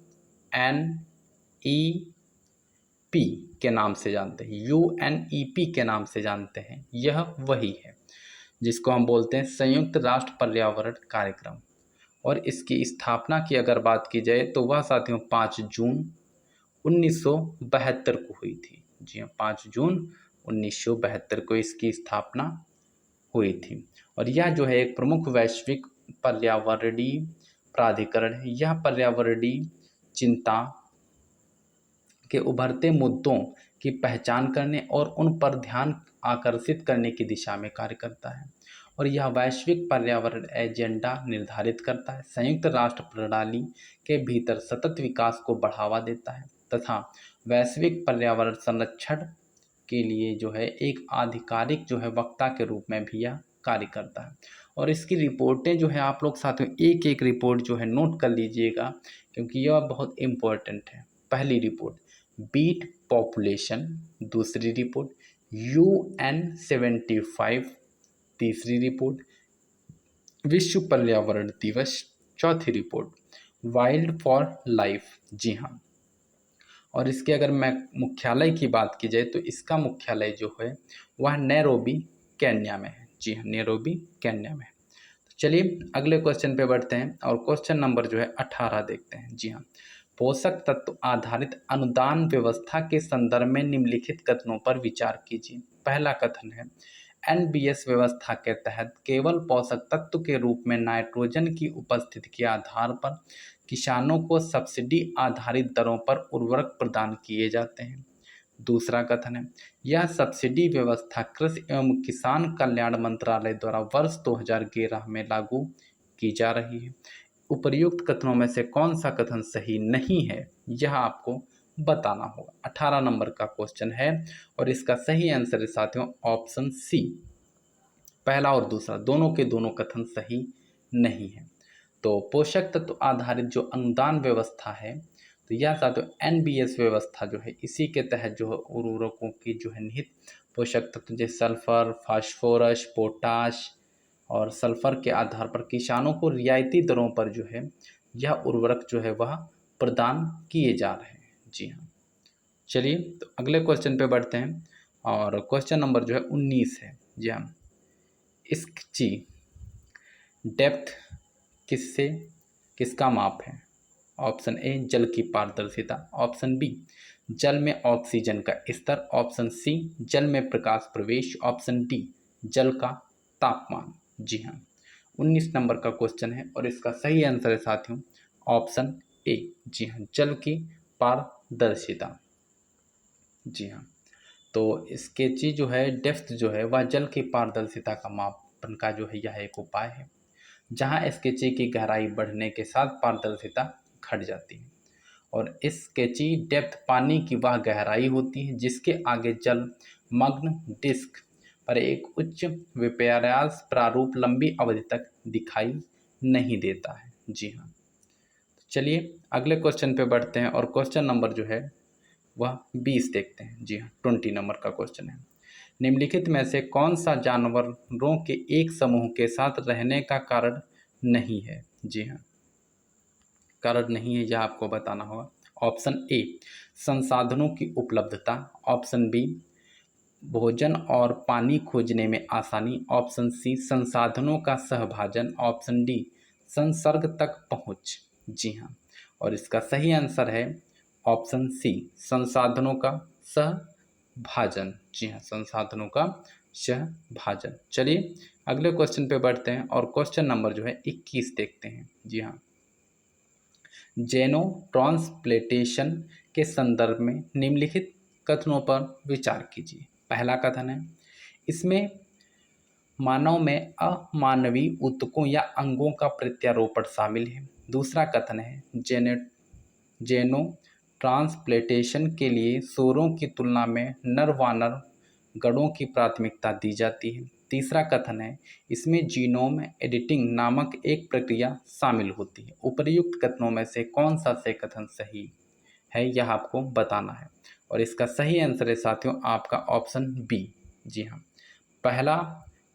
के नाम से जानते हैं, UNEP के नाम से जानते हैं, यह वही है जिसको हम बोलते हैं संयुक्त राष्ट्र पर्यावरण कार्यक्रम। और इसकी स्थापना की अगर बात की जाए तो वह साथियों 5 जून 1972 को हुई थी। जी हाँ, 5 जून 1972 को इसकी स्थापना हुई थी। और यह जो है एक प्रमुख वैश्विक पर्यावरणीय प्राधिकरण है। यह पर्यावरणीय चिंता के उभरते मुद्दों की पहचान करने और उन पर ध्यान आकर्षित करने की दिशा में कार्य करता है, और यह वैश्विक पर्यावरण एजेंडा निर्धारित करता है, संयुक्त राष्ट्र प्रणाली के भीतर सतत विकास को बढ़ावा देता है तथा वैश्विक पर्यावरण संरक्षण के लिए जो है एक आधिकारिक जो है वक्ता के रूप में भी यह कार्य करता है। और इसकी रिपोर्टें जो है आप लोग साथियों एक एक रिपोर्ट जो है नोट कर लीजिएगा, क्योंकि यह बहुत इम्पोर्टेंट है। पहली रिपोर्ट बीट पॉपुलेशन, दूसरी रिपोर्ट UN75, तीसरी रिपोर्ट विश्व पर्यावरण दिवस, चौथी रिपोर्ट वाइल्ड फॉर लाइफ। जी हाँ, और इसके अगर मैं मुख्यालय की बात की जाए तो इसका मुख्यालय जो है वह नैरोबी केन्या में है। जी हाँ, नैरोबी केन्या में है। तो चलिए अगले क्वेश्चन पे बढ़ते हैं और क्वेश्चन नंबर जो है 18 देखते हैं। जी हाँ, पोषक तत्व आधारित अनुदान व्यवस्था के संदर्भ में निम्नलिखित कथनों पर विचार कीजिए। पहला कथन है, NBS व्यवस्था के तहत केवल पोषक तत्व के रूप में नाइट्रोजन की उपस्थिति के आधार पर किसानों को सब्सिडी आधारित दरों पर उर्वरक प्रदान किए जाते हैं। दूसरा कथन है, यह सब्सिडी व्यवस्था कृषि एवं किसान कल्याण मंत्रालय द्वारा वर्ष 2011 में लागू की जा रही है। उपर्युक्त कथनों में से कौन सा कथन सही नहीं है, यह आपको बताना होगा। 18 नंबर का क्वेश्चन है और इसका सही आंसर है साथियों ऑप्शन सी। पहला और दूसरा दोनों के दोनों कथन सही नहीं है। तो पोषक तत्व आधारित जो अनुदान व्यवस्था है, तो यह साथियों NBS व्यवस्था जो है इसी के तहत जो है उर्वरकों की जो है निहित पोषक तत्व जैसे सल्फर, फास्फोरस, पोटाश और सल्फर के आधार पर किसानों को रियायती दरों पर जो है यह उर्वरक जो है वह प्रदान किए जा रहे हैं। जी हाँ, चलिए तो अगले क्वेश्चन पे बढ़ते हैं और क्वेश्चन नंबर जो है 19 है। जी हाँ, इसकी डेप्थ किसका माप है? ऑप्शन ए जल की पारदर्शिता, ऑप्शन बी जल में ऑक्सीजन का स्तर, ऑप्शन सी जल में प्रकाश प्रवेश, ऑप्शन डी जल का तापमान। जी हाँ, 19 नंबर का क्वेश्चन है और इसका सही आंसर है साथियों ऑप्शन ए। जी हाँ, जल की पारदर्शिता। जी हाँ, तो स्केची जो है डेप्थ जो है वह जल की पारदर्शिता का मापन का जो है यह एक उपाय है, जहाँ स्केची की गहराई बढ़ने के साथ पारदर्शिता घट जाती है। और स्केची डेप्थ पानी की वह गहराई होती है जिसके आगे जल मग्न डिस्क पर एक उच्च विपर्यास प्रारूप लंबी अवधि तक दिखाई नहीं देता है। जी हाँ, चलिए अगले क्वेश्चन पे बढ़ते हैं और क्वेश्चन नंबर जो है वह 20 देखते हैं। जी हाँ, 20 नंबर का क्वेश्चन है, निम्नलिखित में से कौन सा जानवरों के एक समूह के साथ रहने का कारण नहीं है? जी हाँ, कारण नहीं है यह आपको बताना होगा। ऑप्शन ए संसाधनों की उपलब्धता, ऑप्शन बी भोजन और पानी खोजने में आसानी, ऑप्शन सी संसाधनों का सहभाजन, ऑप्शन डी संसर्ग तक पहुँच। जी हाँ, और इसका सही आंसर है ऑप्शन सी संसाधनों का सहभाजन। जी हाँ, संसाधनों का सहभाजन। चलिए अगले क्वेश्चन पे बढ़ते हैं और क्वेश्चन नंबर जो है 21 देखते हैं। जी हाँ, जेनो ट्रांसप्लेटेशन के संदर्भ में निम्नलिखित कथनों पर विचार कीजिए। पहला कथन है, इसमें मानव में अमानवीय ऊतकों या अंगों का प्रत्यारोपण शामिल है। दूसरा कथन है, जेनो ट्रांसप्लेटेशन के लिए सूरों की तुलना में नर वानर गणों की प्राथमिकता दी जाती है। तीसरा कथन है, इसमें जीनोम एडिटिंग नामक एक प्रक्रिया शामिल होती है। उपर्युक्त कथनों में से कौन सा से कथन सही है, यह आपको बताना है। और इसका सही आंसर है साथियों आपका ऑप्शन बी। जी हाँ, पहला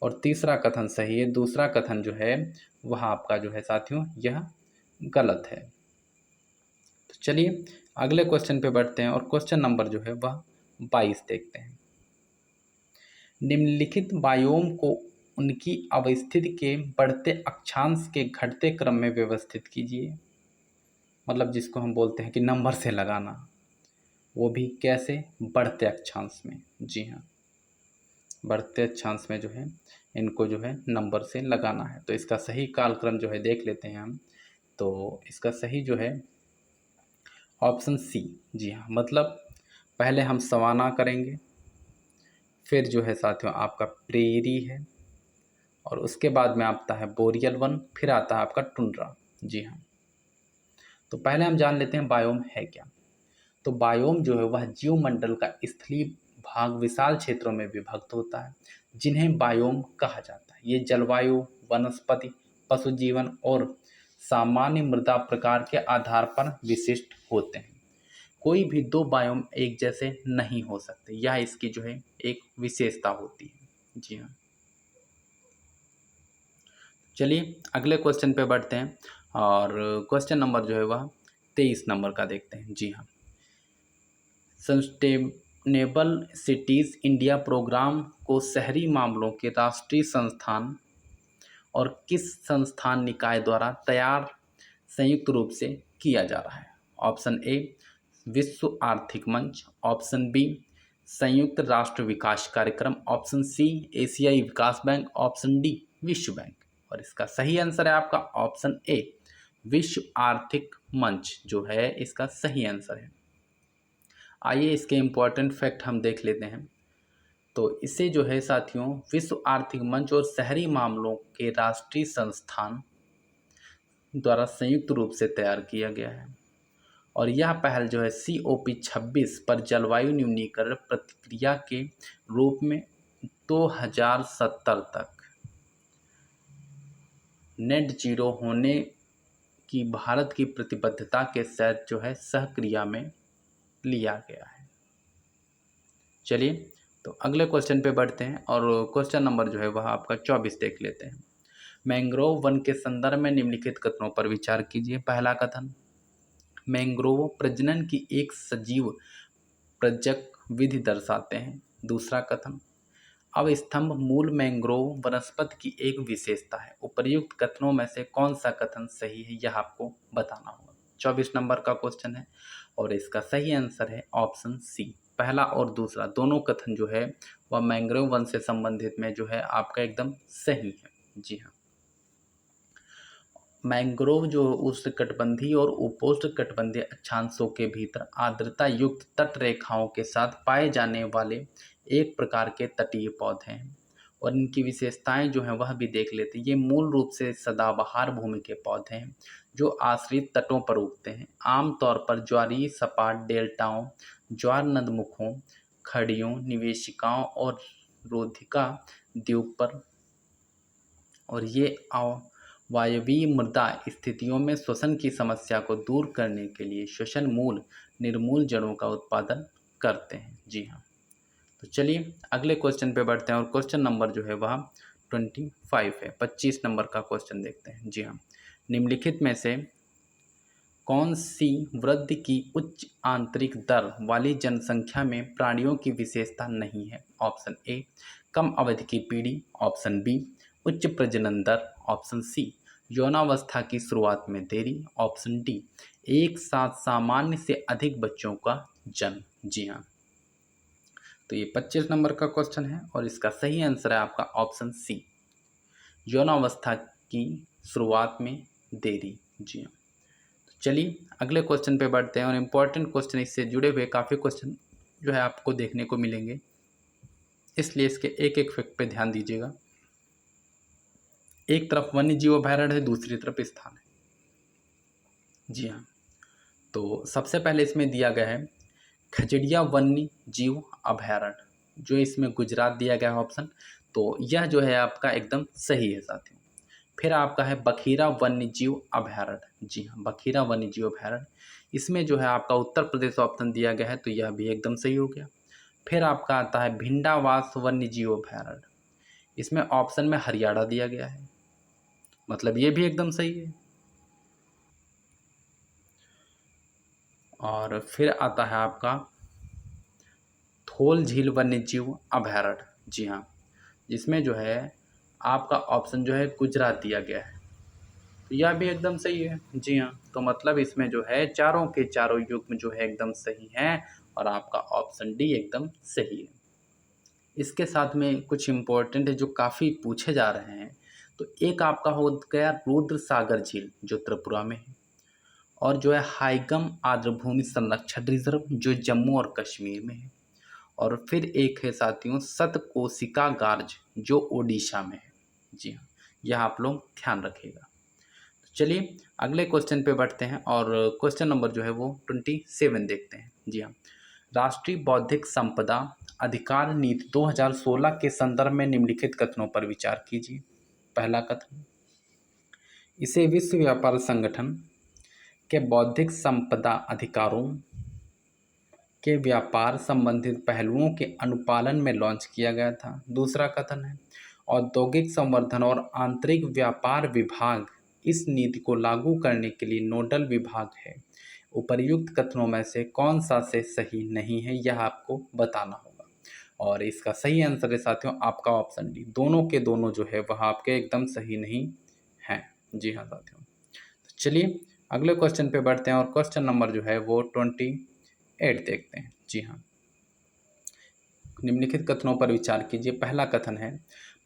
और तीसरा कथन सही है, दूसरा कथन जो है वह आपका जो है साथियों यह गलत है। तो चलिए अगले क्वेश्चन पे बढ़ते हैं और क्वेश्चन नंबर जो है वह 22 देखते हैं। निम्नलिखित बायोम को उनकी अवस्थिति के बढ़ते अक्षांश के घटते क्रम में व्यवस्थित कीजिए। मतलब जिसको हम बोलते हैं कि नंबर से लगाना, वो भी कैसे, बढ़ते अक्षांश में। जी हाँ, बढ़ते अक्षांश में जो है इनको जो है नंबर से लगाना है। तो इसका सही कालक्रम जो है देख लेते हैं हम। तो इसका सही जो है ऑप्शन सी। जी हाँ, मतलब पहले हम सवाना करेंगे, फिर जो है साथियों आपका प्रेरी है, और उसके बाद में आता है बोरियल वन, फिर आता है आपका टुंड्रा। जी हाँ, तो पहले हम जान लेते हैं बायोम है क्या। तो बायोम जो है वह जीवमंडल का स्थलीय भाग विशाल क्षेत्रों में विभक्त होता है, जिन्हें बायोम कहा जाता है। ये जलवायु, वनस्पति, पशु जीवन और सामान्य मृदा प्रकार के आधार पर विशिष्ट होते हैं। कोई भी दो बायोम एक जैसे नहीं हो सकते, यह इसकी जो है एक विशेषता होती है। जी हाँ, चलिए अगले क्वेश्चन पे बढ़ते हैं और क्वेश्चन नंबर जो है वह 23 नंबर का देखते हैं। जी हाँ, सस्टेनेबल सिटीज़ इंडिया प्रोग्राम को शहरी मामलों के राष्ट्रीय संस्थान और किस संस्थान निकाय द्वारा तैयार संयुक्त रूप से किया जा रहा है। ऑप्शन ए विश्व आर्थिक मंच, ऑप्शन बी संयुक्त राष्ट्र विकास कार्यक्रम, ऑप्शन सी एशियाई विकास बैंक, ऑप्शन डी विश्व बैंक। और इसका सही आंसर है आपका ऑप्शन ए विश्व आर्थिक मंच जो है इसका सही आंसर है। आइए इसके इम्पोर्टेंट फैक्ट हम देख लेते हैं। तो इसे जो है साथियों विश्व आर्थिक मंच और शहरी मामलों के राष्ट्रीय संस्थान द्वारा संयुक्त रूप से तैयार किया गया है। और यह पहल जो है COP26 पर जलवायु न्यूनीकरण प्रतिक्रिया के रूप में 2070 तक नेट जीरो होने की भारत की प्रतिबद्धता के साथ जो है सहक्रिया में लिया गया है। चलिए तो अगले क्वेश्चन पे बढ़ते हैं और क्वेश्चन नंबर जो है वह आपका 24 देख लेते हैं। मैंग्रोव वन के संदर्भ में निम्नलिखित कथनों पर विचार कीजिए। पहला कथन, मैंग्रोव प्रजनन की एक सजीव प्रजक विधि दर्शाते हैं। दूसरा कथन, अवस्तंभ मूल मैंग्रोव वनस्पति की एक विशेषता है। उपर्युक्त कथनों में से कौन सा कथन सही है, यह आपको बताना होगा। 24 नंबर का क्वेश्चन है और इसका सही आंसर है ऑप्शन सी। पहला और दूसरा दोनों कथन जो है वह मैंग्रोव वन से संबंधित में जो है आपका एकदम सही है। जी हाँ, मैंग्रोव जो उष्णकटिबंधीय और उपोष्णकटिबंधीय अक्षांशों के भीतर आर्द्रता युक्त तट रेखाओं के साथ पाए जाने वाले एक प्रकार के तटीय पौधे हैं। और इनकी विशेषताएं जो हैं वह भी देख लेते हैं। ये मूल रूप से सदाबहार भूमि के पौधे हैं जो आश्रित तटों पर उगते हैं, आमतौर पर ज्वारीय सपाट डेल्टाओं, ज्वार नदमुखों, खड़ियों, निवेशिकाओं और रोधिका द्वीप पर। और ये वायवीय मृदा स्थितियों में श्वसन की समस्या को दूर करने के लिए श्वसन मूल निर्मूल जड़ों का उत्पादन करते हैं। जी हाँ, तो चलिए अगले क्वेश्चन पे बढ़ते हैं और क्वेश्चन नंबर जो है वह 25 है। 25 नंबर का क्वेश्चन देखते हैं। जी हाँ, निम्नलिखित में से कौन सी वृद्धि की उच्च आंतरिक दर वाली जनसंख्या में प्राणियों की विशेषता नहीं है। ऑप्शन ए कम अवधि की पीढ़ी, ऑप्शन बी उच्च प्रजनन दर, ऑप्शन सी यौनावस्था की शुरुआत में देरी, ऑप्शन डी एक साथ सामान्य से अधिक बच्चों का जन्म। जी हाँ, तो ये 25 नंबर का क्वेश्चन है और इसका सही आंसर है आपका ऑप्शन सी यौनावस्था की शुरुआत में देरी। जी हाँ, तो चलिए अगले क्वेश्चन पे बढ़ते हैं और इम्पोर्टेंट क्वेश्चन इससे जुड़े हुए काफ़ी क्वेश्चन जो है आपको देखने को मिलेंगे, इसलिए इसके एक एक फैक्ट पे ध्यान दीजिएगा। एक तरफ वन्य जीव अभयारण्य है, दूसरी तरफ स्थान है। जी हाँ, तो सबसे पहले इसमें दिया गया है खजड़िया वन्य जीव अभयारण्य, जो इसमें गुजरात दिया गया है ऑप्शन, तो यह जो है आपका एकदम सही है साथियों। फिर आपका है बखीरा वन्य जीव अभयारण्य। जी हाँ, बखीरा वन्य जीव अभयारण्य, इसमें जो है आपका उत्तर प्रदेश ऑप्शन दिया गया है, तो यह भी एकदम सही हो गया। फिर आपका आता है भिंडावास वन्य जीव अभयारण्य, इसमें ऑप्शन में हरियाणा दिया गया है, मतलब ये भी एकदम सही है। और फिर आता है आपका थोल झील वन्य जीव अभयारण्य। जी हाँ, जिसमें जो है आपका ऑप्शन जो है गुजरात दिया गया है, तो यह भी एकदम सही है। जी हाँ, तो मतलब इसमें जो है चारों के चारों युग्म जो है एकदम सही हैं, और आपका ऑप्शन डी एकदम सही है। इसके साथ में कुछ इम्पोर्टेंट है जो काफ़ी पूछे जा रहे हैं, तो एक आपका हो गया रुद्र सागर झील जो त्रिपुरा में है, और जो है हाइगम आर्द्रभूमि संरक्षण रिजर्व जो जम्मू और कश्मीर में है, और फिर एक है साथियों सतकोशिका गार्ज जो ओडिशा में है। जी हाँ, यह आप लोग ध्यान रखिएगा। चलिए अगले क्वेश्चन पे बढ़ते हैं, और क्वेश्चन नंबर जो है वो 27 देखते हैं। जी हाँ, राष्ट्रीय बौद्धिक संपदा अधिकार नीति 2016 के संदर्भ में निम्नलिखित कथनों पर विचार कीजिए। पहला कथन, इसे विश्व व्यापार संगठन के बौद्धिक संपदा अधिकारों के व्यापार संबंधित पहलुओं के अनुपालन में लॉन्च किया गया था। दूसरा कथन है, औद्योगिक संवर्धन और आंतरिक व्यापार विभाग इस नीति को लागू करने के लिए नोडल विभाग है। उपर्युक्त कथनों में से कौन सा से सही नहीं है, यह आपको बताना होगा, और इसका सही आंसर है साथियों आपका ऑप्शन डी, दोनों के दोनों जो है वह आपके एकदम सही नहीं हैं। जी हाँ साथियों, तो चलिए अगले क्वेश्चन पे बढ़ते हैं, और क्वेश्चन नंबर जो है वो 28 देखते हैं। जी हाँ, निम्नलिखित कथनों पर विचार कीजिए। पहला कथन है,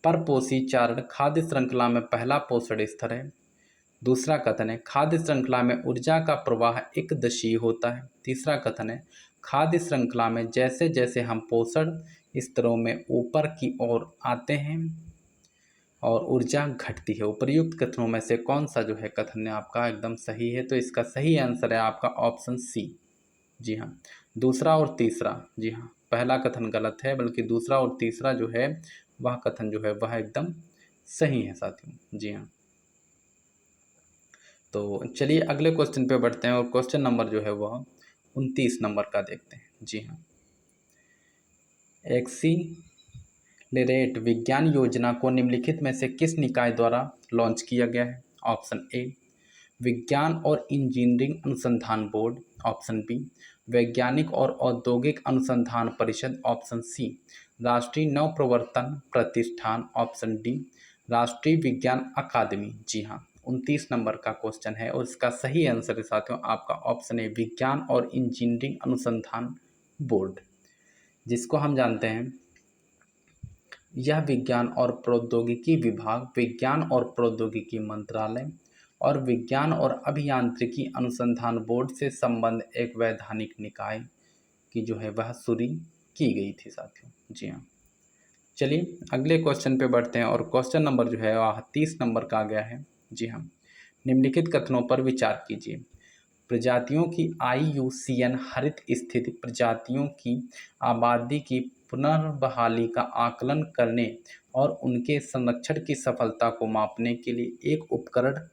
परपोषी चारण खाद्य श्रृंखला में पहला पोषण स्तर है। दूसरा कथन है, खाद्य श्रृंखला में ऊर्जा का प्रवाह एकदशीय होता है। तीसरा कथन है, खाद्य श्रृंखला में जैसे जैसे हम पोषण स्तरों में ऊपर की ओर आते हैं और ऊर्जा घटती है। उपर्युक्त कथनों में से कौन सा जो है कथन आपका एकदम सही है, तो इसका सही आंसर है आपका ऑप्शन सी। जी हाँ, दूसरा और तीसरा, जी हाँ, पहला कथन गलत है, बल्कि दूसरा और तीसरा जो है वह कथन जो है वह एकदम सही है साथियों। जी हाँ, तो चलिए अगले क्वेश्चन पे बढ़ते हैं, और क्वेश्चन नंबर जो है वह 29 नंबर का देखते हैं। जी हाँ, एक्सीलरेट विज्ञान योजना को निम्नलिखित में से किस निकाय द्वारा लॉन्च किया गया है? ऑप्शन ए, विज्ञान और इंजीनियरिंग अनुसंधान बोर्ड। ऑप्शन बी, वैज्ञानिक और औद्योगिक अनुसंधान परिषद। ऑप्शन सी, राष्ट्रीय नवप्रवर्तन प्रतिष्ठान। ऑप्शन डी, राष्ट्रीय विज्ञान अकादमी। जी हाँ, 29 नंबर का क्वेश्चन है, और इसका सही आंसर है साथियों आपका ऑप्शन ए, विज्ञान और इंजीनियरिंग अनुसंधान बोर्ड, जिसको हम जानते हैं यह विज्ञान और प्रौद्योगिकी विभाग, विज्ञान और प्रौद्योगिकी मंत्रालय और विज्ञान और अभियांत्रिकी अनुसंधान बोर्ड से संबंध एक वैधानिक निकाय की जो है वह शुरू की गई थी साथियों। जी हाँ, चलिए अगले क्वेश्चन पे बढ़ते हैं, और क्वेश्चन नंबर जो है वह 30 नंबर का आ गया है। जी हाँ, निम्नलिखित कथनों पर विचार कीजिए। प्रजातियों की IUCN हरित स्थिति प्रजातियों की आबादी की पुनर्बहाली का आकलन करने और उनके संरक्षण की सफलता को मापने के लिए एक उपकरण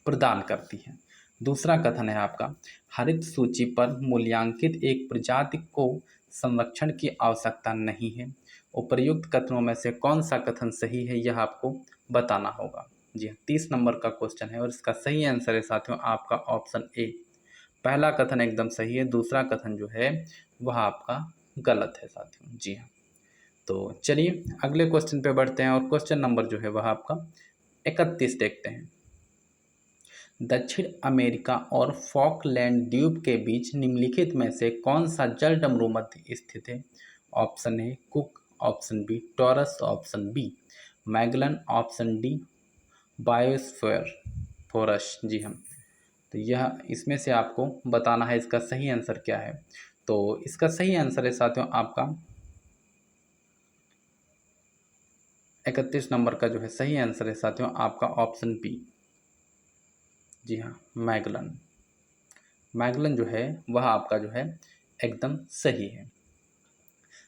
प्रदान करती है। दूसरा कथन है आपका, हरित सूची पर मूल्यांकित एक प्रजाति को संरक्षण की आवश्यकता नहीं है। उपर्युक्त कथनों में से कौन सा कथन सही है, यह आपको बताना होगा। जी हाँ, 30 नंबर का क्वेश्चन है, और इसका सही आंसर है साथियों आपका ऑप्शन ए। पहला कथन एकदम सही है, दूसरा कथन जो है वह आपका गलत है साथियों। जी हाँ, तो चलिए अगले क्वेश्चन पे बढ़ते हैं, और क्वेश्चन नंबर जो है वह आपका 31 देखते हैं। दक्षिण अमेरिका और फॉकलैंड द्वीप के बीच निम्नलिखित में से कौन सा जलडमरू मध्य स्थित है? Option a Cook, option b Torres, option b Magellan, option d बायोस्फीयर फोरस। जी हाँ, तो यह इसमें से आपको बताना है इसका सही आंसर क्या है। तो इसका सही आंसर है साथियों आपका 31 नंबर का जो है सही आंसर है साथियों आपका ऑप्शन बी। जी हाँ, मैगलन। मैगलन जो है वह आपका जो है एकदम सही है।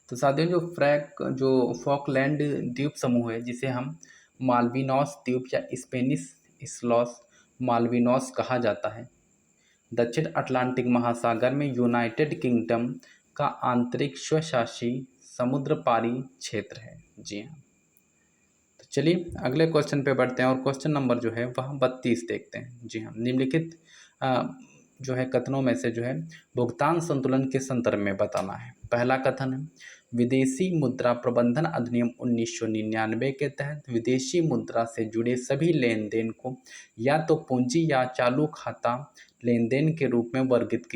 तो साथियों जो फॉकलैंड द्वीप समूह है, जिसे हम मालविनॉस द्वीप या स्पेनिश स्लॉस मालविनॉस कहा जाता है, दक्षिण अटलांटिक महासागर में यूनाइटेड किंगडम का आंतरिक स्वशासी समुद्र पारी क्षेत्र है। जी हाँ। तो चलिए अगले क्वेश्चन पे बढ़ते हैं और क्वेश्चन नंबर जो है वह 32 देखते हैं। जी हाँ, निम्नलिखित जो है कथनों में से जो है भुगतान संतुलन के संदर्भ में बताना है। पहला कथन है, विदेशी मुद्रा प्रबंधन अधिनियम 1999 के तहत विदेशी मुद्रा से जुड़े सभी लेन देन को या तो पूंजी या चालू खाता लेन देन के रूप में वर्गीकृत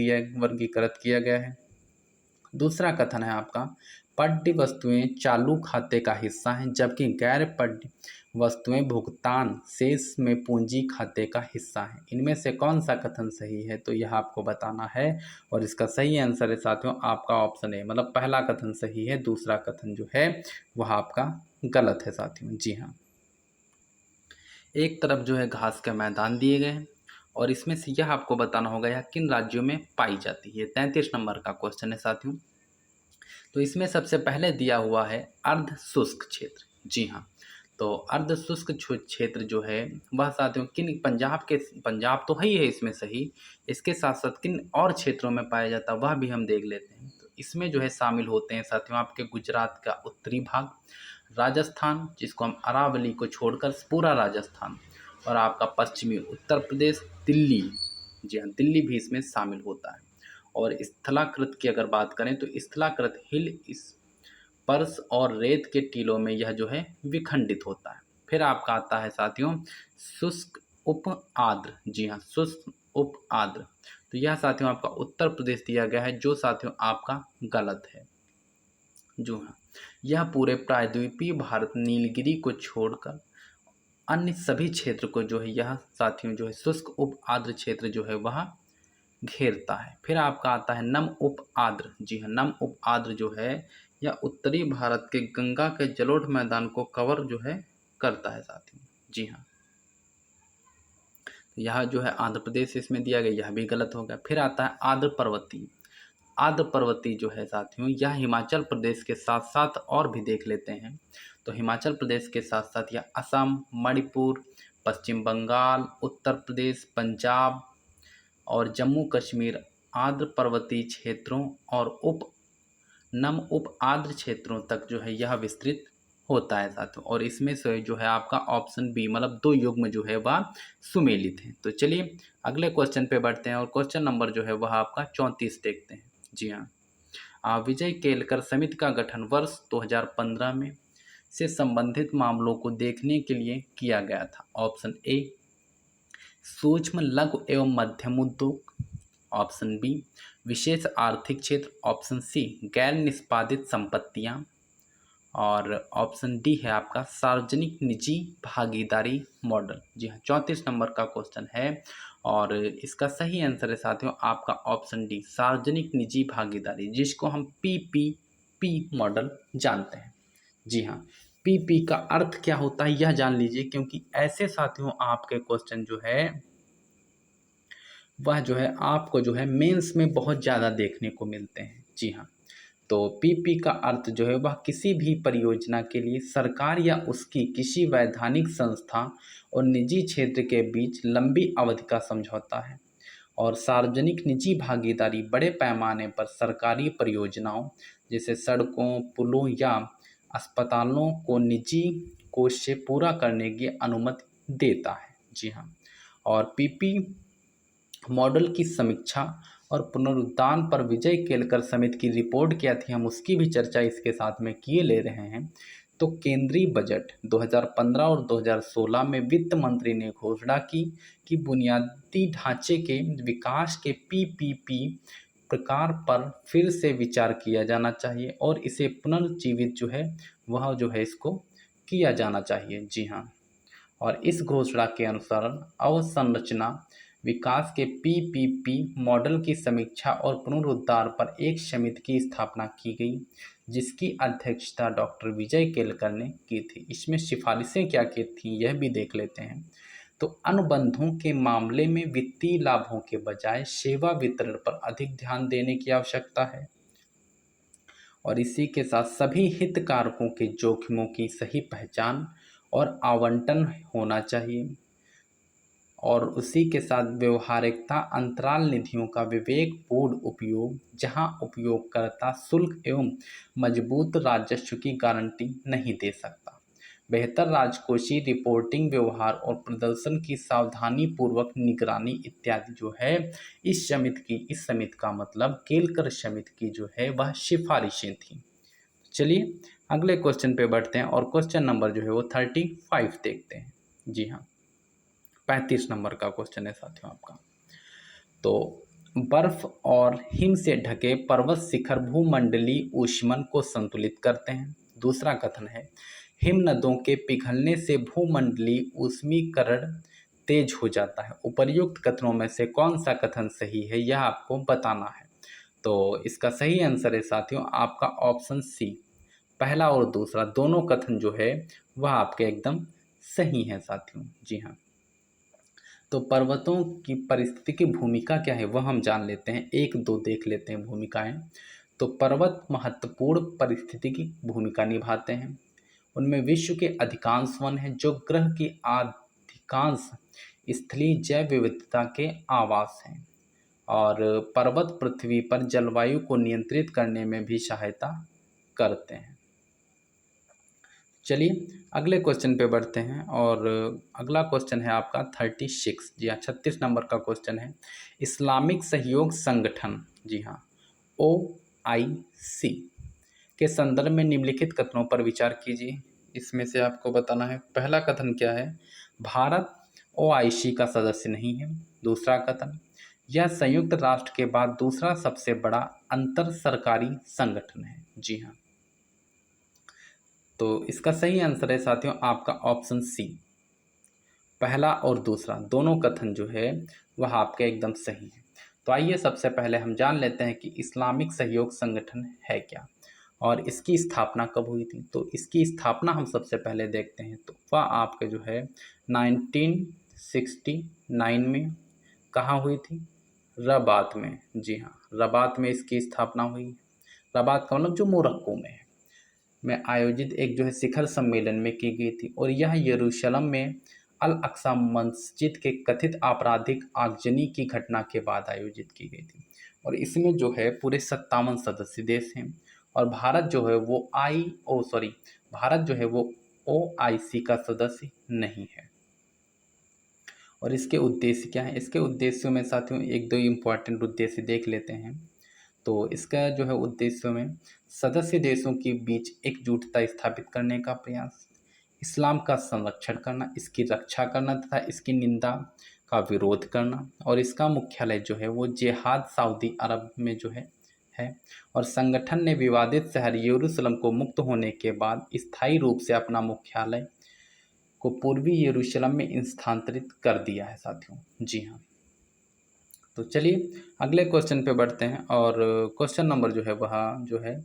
किया गया है। दूसरा कथन है आपका, पढ़ी वस्तुएं चालू खाते का हिस्सा हैं, जबकि गैर पढ़ी वस्तुएं भुगतान शेष में पूंजी खाते का हिस्सा हैं। इनमें से कौन सा कथन सही है, तो यह आपको बताना है और इसका सही आंसर है साथियों आपका ऑप्शन ए, मतलब पहला कथन सही है, दूसरा कथन जो है वह आपका गलत है साथियों। जी हाँ, एक तरफ जो है घास के मैदान दिए गए हैं और इसमें से यह आपको बताना होगा यह किन राज्यों में पाई जाती है। 33 नंबर का क्वेश्चन है साथियों। तो इसमें सबसे पहले दिया हुआ है अर्ध शुष्क क्षेत्र। जी हाँ, तो अर्ध शुष्क क्षेत्र जो है वह साथियों किन पंजाब तो है इसमें सही, इसके साथ साथ किन और क्षेत्रों में पाया जाता है वह भी हम देख लेते हैं। तो इसमें जो है शामिल होते हैं साथियों आपके गुजरात का उत्तरी भाग, राजस्थान जिसको हम अरावली को छोड़कर पूरा राजस्थान, और आपका पश्चिमी उत्तर प्रदेश, दिल्ली। जी हाँ, दिल्ली भी इसमें शामिल होता है। और स्थलाकृत की अगर बात करें तो स्थलाकृत हिल स्पर्श और रेत के टीलों में यह जो है विखंडित होता है। फिर आपका आता है साथियों शुष्क उप आर्द्र। जी हाँ, शुष्क उप आर्द्र, तो यह साथियों आपका उत्तर प्रदेश दिया गया है, जो साथियों आपका गलत है। जो हाँ, यह पूरे प्रायद्वीपीय भारत नीलगिरी को छोड़कर अन्य सभी क्षेत्र को जो है यह साथियों जो है शुष्क उप आर्द्र क्षेत्र जो है वह घेरता है। फिर आपका आता है नम उप आर्द्र। जी हाँ, नम उप आर्द्र जो है यह उत्तरी भारत के गंगा के जलोढ़ मैदान को कवर जो है करता है साथियों। जी हाँ, तो यह जो है आंध्र प्रदेश इसमें दिया गया, यह भी गलत हो गया। फिर आता है आर्द्र पर्वतीय। आर्द्र पर्वतीय जो है साथियों यह हिमाचल प्रदेश के साथ साथ और भी देख लेते हैं, तो हिमाचल प्रदेश के साथ साथ यह असम, मणिपुर, पश्चिम बंगाल, उत्तर प्रदेश, पंजाब और जम्मू कश्मीर आर्द्र पर्वतीय क्षेत्रों और नम उप आर्द्र क्षेत्रों तक जो है यह विस्तृत होता है साथियों। और इसमें से जो है आपका ऑप्शन बी, मतलब 2 युग्म जो है वह सुमेलित है। तो चलिए अगले क्वेश्चन पे बढ़ते हैं और क्वेश्चन नंबर जो है वह आपका 34 देखते हैं। जी हाँ, विजय केलकर समिति का गठन वर्ष 2015 में से संबंधित मामलों को देखने के लिए किया गया था। ऑप्शन ए सूक्ष्म लघु एवं मध्यम उद्योग, ऑप्शन बी विशेष आर्थिक क्षेत्र, ऑप्शन सी गैर निष्पादित संपत्तियां, और ऑप्शन डी है आपका सार्वजनिक निजी भागीदारी मॉडल। जी हाँ, 34 नंबर का क्वेश्चन है और इसका सही आंसर है साथियों आपका ऑप्शन डी सार्वजनिक निजी भागीदारी, जिसको हम पीपीपी मॉडल जानते हैं। जी हाँ, पीपी का अर्थ क्या होता है यह जान लीजिए, क्योंकि ऐसे साथियों आपके क्वेश्चन जो है वह जो है आपको जो है मेंस में बहुत ज़्यादा देखने को मिलते हैं। जी हाँ, तो पीपी का अर्थ जो है वह किसी भी परियोजना के लिए सरकार या उसकी किसी वैधानिक संस्था और निजी क्षेत्र के बीच लंबी अवधि का समझौता है। और सार्वजनिक निजी भागीदारी बड़े पैमाने पर सरकारी परियोजनाओं जैसे सड़कों, पुलों या अस्पतालों को निजी कोष से पूरा करने की अनुमति देता है। जी हाँ, और पीपी मॉडल की समीक्षा और पुनरुत्थान पर विजय केलकर समिति की रिपोर्ट क्या थी, हम उसकी भी चर्चा इसके साथ में किए ले रहे हैं। तो केंद्रीय बजट 2015 और 2016 में वित्त मंत्री ने घोषणा की कि बुनियादी ढांचे के विकास के पीपीपी प्रकार पर फिर से विचार किया जाना चाहिए और इसे पुनर्जीवित जो है वह जो है इसको किया जाना चाहिए। जी हाँ, और इस घोषणा के अनुसार अवसंरचना विकास के पीपीपी मॉडल की समीक्षा और पुनरुद्धार पर एक समिति की स्थापना की गई, जिसकी अध्यक्षता डॉक्टर विजय केलकर ने की थी। इसमें सिफारिशें क्या की थी यह भी देख लेते हैं। तो अनुबंधों के मामले में वित्तीय लाभों के बजाय सेवा वितरण पर अधिक ध्यान देने की आवश्यकता है, और इसी के साथ सभी हितधारकों के जोखिमों की सही पहचान और आवंटन होना चाहिए, और उसी के साथ व्यवहारिकता अंतराल निधियों का विवेकपूर्ण उपयोग, जहां उपयोगकर्ता शुल्क एवं मजबूत राजस्व की गारंटी नहीं दे सकता। बेहतर राजकोषीय रिपोर्टिंग, व्यवहार और प्रदर्शन की सावधानीपूर्वक निगरानी इत्यादि जो है इस समिति का मतलब केलकर समिति की जो है वह सिफारिशें थी। चलिए अगले क्वेश्चन पे बढ़ते हैं और क्वेश्चन नंबर जो है वो 35 देखते हैं। जी हाँ, 35 नंबर का क्वेश्चन है साथियों आपका। तो बर्फ और हिम से ढके पर्वत शिखर भूमंडलीय ऊष्मन को संतुलित करते हैं। दूसरा कथन है हिमनदों के पिघलने से भूमंडलीय ऊष्मीकरण तेज हो जाता है। उपर्युक्त कथनों में से कौन सा कथन सही है यह आपको बताना है। तो इसका सही आंसर है साथियों आपका ऑप्शन सी, पहला और दूसरा दोनों कथन जो है वह आपके एकदम सही हैं साथियों। जी हाँ, तो पर्वतों की परिस्थिति की भूमिका क्या है वह हम जान लेते हैं, एक दो देख लेते हैं भूमिकाएं। तो पर्वत महत्वपूर्ण परिस्थिति की भूमिका निभाते हैं। उनमें विश्व के अधिकांश वन हैं जो ग्रह की अधिकांश स्थलीय जैव विविधता के आवास हैं, और पर्वत पृथ्वी पर जलवायु को नियंत्रित करने में भी सहायता करते हैं। चलिए अगले क्वेश्चन पे बढ़ते हैं, और अगला क्वेश्चन है आपका 36, जी हाँ 36 नंबर का क्वेश्चन है। इस्लामिक सहयोग संगठन, जी हाँ OIC के संदर्भ में निम्नलिखित कथनों पर विचार कीजिए। इसमें से आपको बताना है, पहला कथन क्या है, भारत OIC का सदस्य नहीं है। दूसरा कथन, यह संयुक्त राष्ट्र के बाद दूसरा सबसे बड़ा अंतर सरकारी संगठन है। जी हाँ, तो इसका सही आंसर है साथियों आपका ऑप्शन सी, पहला और दूसरा दोनों कथन जो है वह आपके एकदम सही है। तो आइए सबसे पहले हम जान लेते हैं कि इस्लामिक सहयोग संगठन है क्या और इसकी स्थापना कब हुई थी। तो इसकी स्थापना हम सबसे पहले देखते हैं, तो वह आपके जो है 1969 में कहाँ हुई थी, रबात में। जी हाँ, रबात में इसकी स्थापना हुई। रबात का मतलब जो मोरक्को में आयोजित एक जो है शिखर सम्मेलन में की गई थी, और यह यरूशलेम में अल अक्सा मस्जिद के कथित आपराधिक आगजनी की घटना के बाद आयोजित की गई थी। और इसमें जो है पूरे 57 सदस्य देश हैं, और भारत जो है वो भारत जो है वो OIC का सदस्य नहीं है। और इसके उद्देश्य क्या है, इसके उद्देश्यों में साथियों एक दो इम्पॉर्टेंट उद्देश्य देख लेते हैं। तो इसका जो है उद्देश्यों में सदस्य देशों के बीच एकजुटता स्थापित करने का प्रयास, इस्लाम का संरक्षण करना, इसकी रक्षा करना तथा इसकी निंदा का विरोध करना, और इसका मुख्यालय जो है वो जिहाद सऊदी अरब में जो है। और संगठन ने विवादित शहर यरूशलेम को मुक्त होने के बाद स्थायी रूप से अपना मुख्यालय को पूर्वी यरूशलेम में स्थानांतरित कर दिया है साथियों। जी हाँ, तो चलिए अगले क्वेश्चन पे बढ़ते हैं, और क्वेश्चन नंबर जो है वह जो है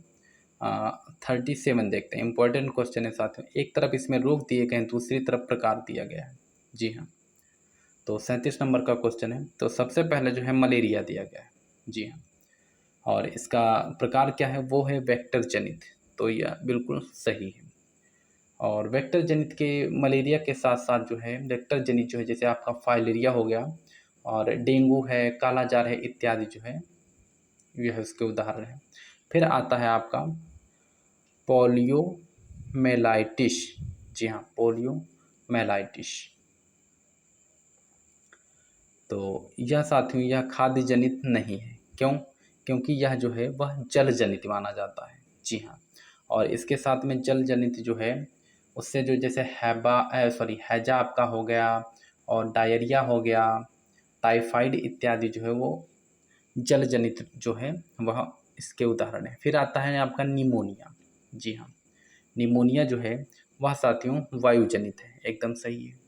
37 देखते हैं। इंपॉर्टेंट क्वेश्चन है साथियों, एक तरफ इसमें रोग दिए गए हैं, दूसरी तरफ प्रकार दिया गया है। जी हाँ, तो 37 नंबर का क्वेश्चन है। तो सबसे पहले जो है मलेरिया दिया गया है। जी हाँ, और इसका प्रकार क्या है, वो है वेक्टर जनित। तो यह बिल्कुल सही है। और वेक्टर जनित के मलेरिया के साथ साथ जो है वेक्टर जनित जो है जैसे आपका फाइलेरिया हो गया, और डेंगू है, कालाजार है इत्यादि जो है यह इसके उदाहरण है। फिर आता है आपका पोलियोमेलाइटिस। जी हाँ, पोलियोमेलाइटिस। तो यह साथियों यह खाद्य जनित नहीं है। क्यों? क्योंकि यह जो है वह जल जनित माना जाता है। जी हाँ, और इसके साथ में जल जनित जो है उससे जो जैसे हैजा आपका हो गया, और डायरिया हो गया, टाइफाइड इत्यादि जो है वो जल जनित जो है वह इसके उदाहरण है। फिर आता है आपका निमोनिया। जी हाँ, निमोनिया जो है वह साथियों वायु जनित है, एकदम सही है।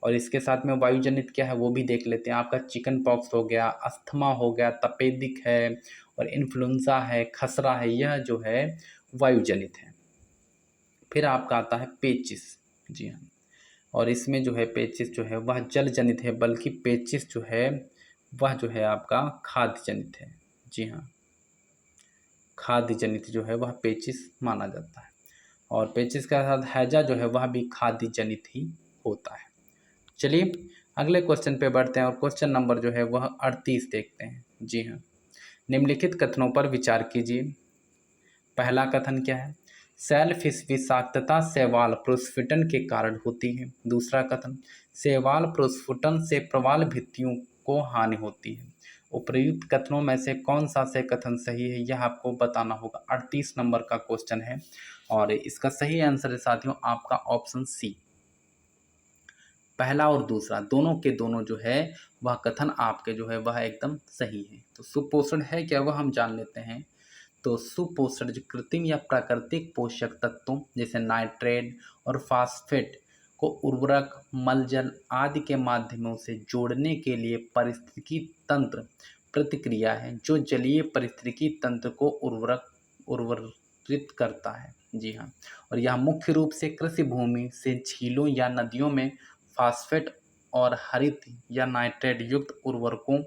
और इसके साथ में वायुजनित क्या है वो भी देख लेते हैं। आपका चिकन पॉक्स हो गया, अस्थमा हो गया, तपेदिक है और इन्फ्लुएंजा है, खसरा है, यह जो है वायुजनित है। फिर आपका आता है पेचिस। जी हाँ, और इसमें जो है पेचिस जो है वह जल जनित है, बल्कि पेचिस जो है वह जो है आपका खाद्य जनित है। जी हाँ, खाद्य जनित जो है वह पेचिस माना जाता है। और पेचिस के साथ हैजा जो है वह भी खाद्य जनित ही होता है। चलिए अगले क्वेश्चन पे बढ़ते हैं और क्वेश्चन नंबर जो है वह 38 देखते हैं। जी हाँ, निम्नलिखित कथनों पर विचार कीजिए। पहला कथन क्या है? सेल्फ विषाक्तता शैवाल प्रस्फुटन के कारण होती है। दूसरा कथन, शैवाल प्रस्फुटन से प्रवाल भित्तियों को हानि होती है। उपर्युक्त कथनों में से कौन सा से कथन सही है यह आपको बताना होगा। 38 नंबर का क्वेश्चन है और इसका सही आंसर है साथियों आपका ऑप्शन सी। पहला और दूसरा दोनों के दोनों जो है वह कथन आपके जो है वह एकदम सही है। तो सुपोषण है क्या वह हम जान लेते हैं। तो सुपोषण जो कृत्रिम या प्राकृतिक पोषक तत्वों जैसे नाइट्रेट और फास्फेट को उर्वरक, मलजल आदि के माध्यमों से जोड़ने के लिए पारिस्थितिकी तंत्र प्रतिक्रिया है जो जलीय पारिस्थितिकी तंत्र को उर्वरित करता है। जी हाँ, और यह मुख्य रूप से कृषि भूमि से झीलों या नदियों में फास्फेट और हरित या नाइट्रेट युक्त उर्वरकों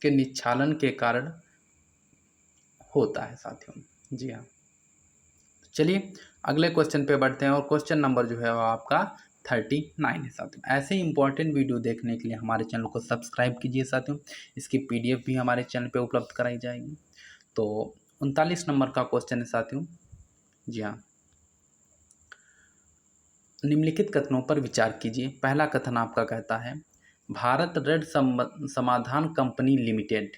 के निक्षालन के कारण होता है साथियों। जी हाँ, चलिए अगले क्वेश्चन पे बढ़ते हैं और क्वेश्चन नंबर जो है वो आपका 39 है साथियों। ऐसे इंपॉर्टेंट वीडियो देखने के लिए हमारे चैनल को सब्सक्राइब कीजिए साथियों। इसकी PDF भी हमारे चैनल पे उपलब्ध कराई जाएगी। तो 39 नंबर का क्वेश्चन है साथियों। जी हाँ, निम्नलिखित कथनों पर विचार कीजिए। पहला कथन आपका कहता है भारत ऋण समाधान कंपनी लिमिटेड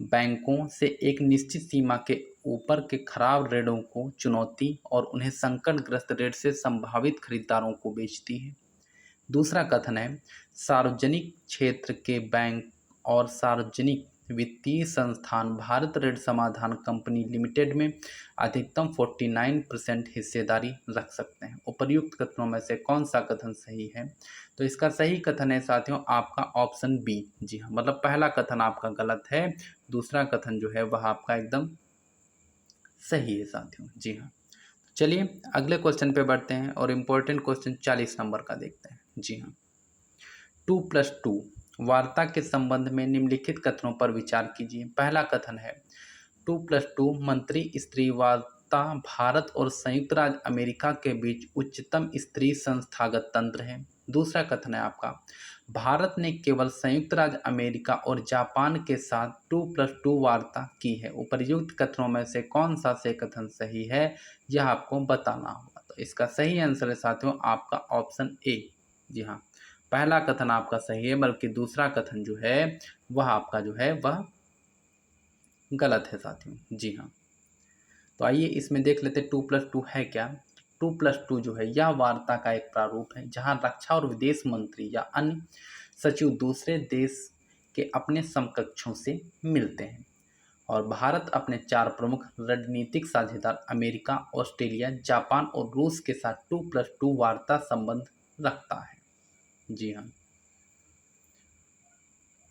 बैंकों से एक निश्चित सीमा के ऊपर के खराब ऋणों को चुनौती और उन्हें संकटग्रस्त ऋण से संभावित खरीदारों को बेचती है। दूसरा कथन है सार्वजनिक क्षेत्र के बैंक और सार्वजनिक वित्तीय संस्थान भारत ऋण समाधान कंपनी लिमिटेड में अधिकतम 49% हिस्सेदारी रख सकते हैं। उपर्युक्त कथनों में से कौन सा कथन सही है। तो इसका सही कथन है साथियों आपका ऑप्शन बी। जी हाँ, मतलब पहला कथन आपका गलत है, दूसरा कथन जो है वह आपका एकदम सही है साथियों। जी हाँ, चलिए अगले क्वेश्चन पे बढ़ते हैं और इम्पोर्टेंट क्वेश्चन 40 नंबर का देखते हैं। जी हाँ, 2+2 वार्ता के संबंध में निम्नलिखित कथनों पर विचार कीजिए। पहला कथन है 2+2 मंत्री स्त्री वार्ता भारत और संयुक्त राज्य अमेरिका के बीच उच्चतम स्त्री संस्थागत तंत्र है। दूसरा कथन है आपका भारत ने केवल संयुक्त राज्य अमेरिका और जापान के साथ 2+2 वार्ता की है। उपर्युक्त कथनों में से कौन सा से कथन सही है यह आपको बताना होगा। तो इसका सही आंसर है साथियों आपका ऑप्शन ए। जी हाँ, पहला कथन आपका सही है, बल्कि दूसरा कथन जो है वह आपका जो है वह गलत है साथियों। जी हाँ, तो आइए इसमें देख लेते 2+2 है क्या। 2+2 जो है यह वार्ता का एक प्रारूप है जहां रक्षा और विदेश मंत्री या अन्य सचिव दूसरे देश के अपने समकक्षों से मिलते हैं और भारत अपने 4 प्रमुख रणनीतिक साझेदार अमेरिका, ऑस्ट्रेलिया, जापान और रूस के साथ 2+2 वार्ता संबंध रखता है। जी हाँ,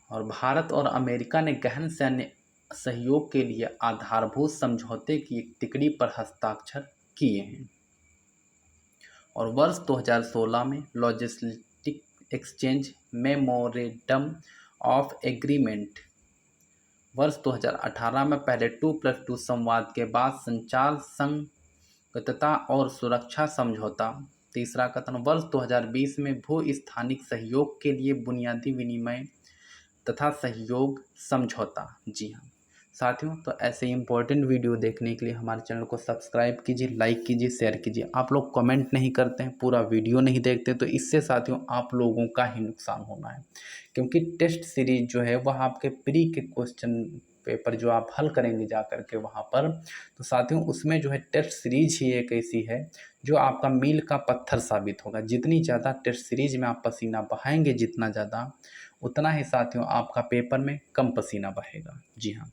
और भारत और अमेरिका ने गहन सैन्य सहयोग के लिए आधारभूत समझौते की एक तिकड़ी पर हस्ताक्षर किए हैं और वर्ष 2016 में logistic exchange memorandum of agreement, वर्ष 2018 में पहले 2+2 संवाद के बाद संचार संगतता और सुरक्षा समझौता। तीसरा कथन वर्ष 2020 में भू स्थानिक सहयोग के लिए बुनियादी विनिमय तथा सहयोग समझौता। जी हाँ साथियों, तो ऐसे इंपॉर्टेंट वीडियो देखने के लिए हमारे चैनल को सब्सक्राइब कीजिए, लाइक कीजिए, शेयर कीजिए। आप लोग कमेंट नहीं करते हैं, पूरा वीडियो नहीं देखते, तो इससे साथियों आप लोगों का ही नुकसान होना है, क्योंकि टेस्ट सीरीज जो है वह आपके प्री के क्वेश्चन पेपर जो आप हल करेंगे जा करके वहाँ पर, तो साथियों उसमें जो है टेस्ट सीरीज ही एक ऐसी है जो आपका मील का पत्थर साबित होगा। जितनी ज़्यादा टेस्ट सीरीज में आप पसीना बहाएंगे जितना ज़्यादा, उतना ही साथियों आपका पेपर में कम पसीना बहेगा। जी हाँ,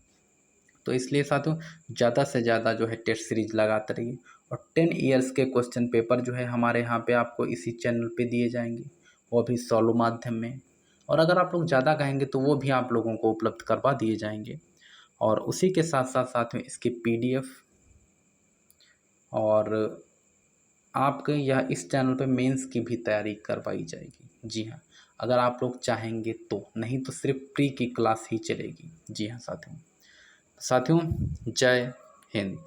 तो इसलिए साथियों ज़्यादा से ज़्यादा जो है टेस्ट सीरीज लगाते रहिए। और 10 ईयर्स के क्वेश्चन पेपर जो है हमारे यहाँ पे आपको इसी चैनल पे दिए जाएंगे वो भी सॉलो माध्यम में। और अगर आप लोग ज़्यादा कहेंगे तो वो भी आप लोगों को उपलब्ध करवा दिए जाएंगे। और उसी के साथ साथ साथ में इसकी PDF और आपके यह इस चैनल पे मेंस की भी तैयारी करवाई जाएगी। जी हाँ, अगर आप लोग चाहेंगे तो, नहीं तो सिर्फ प्री की क्लास ही चलेगी। जी हाँ साथियों, जय हिंद।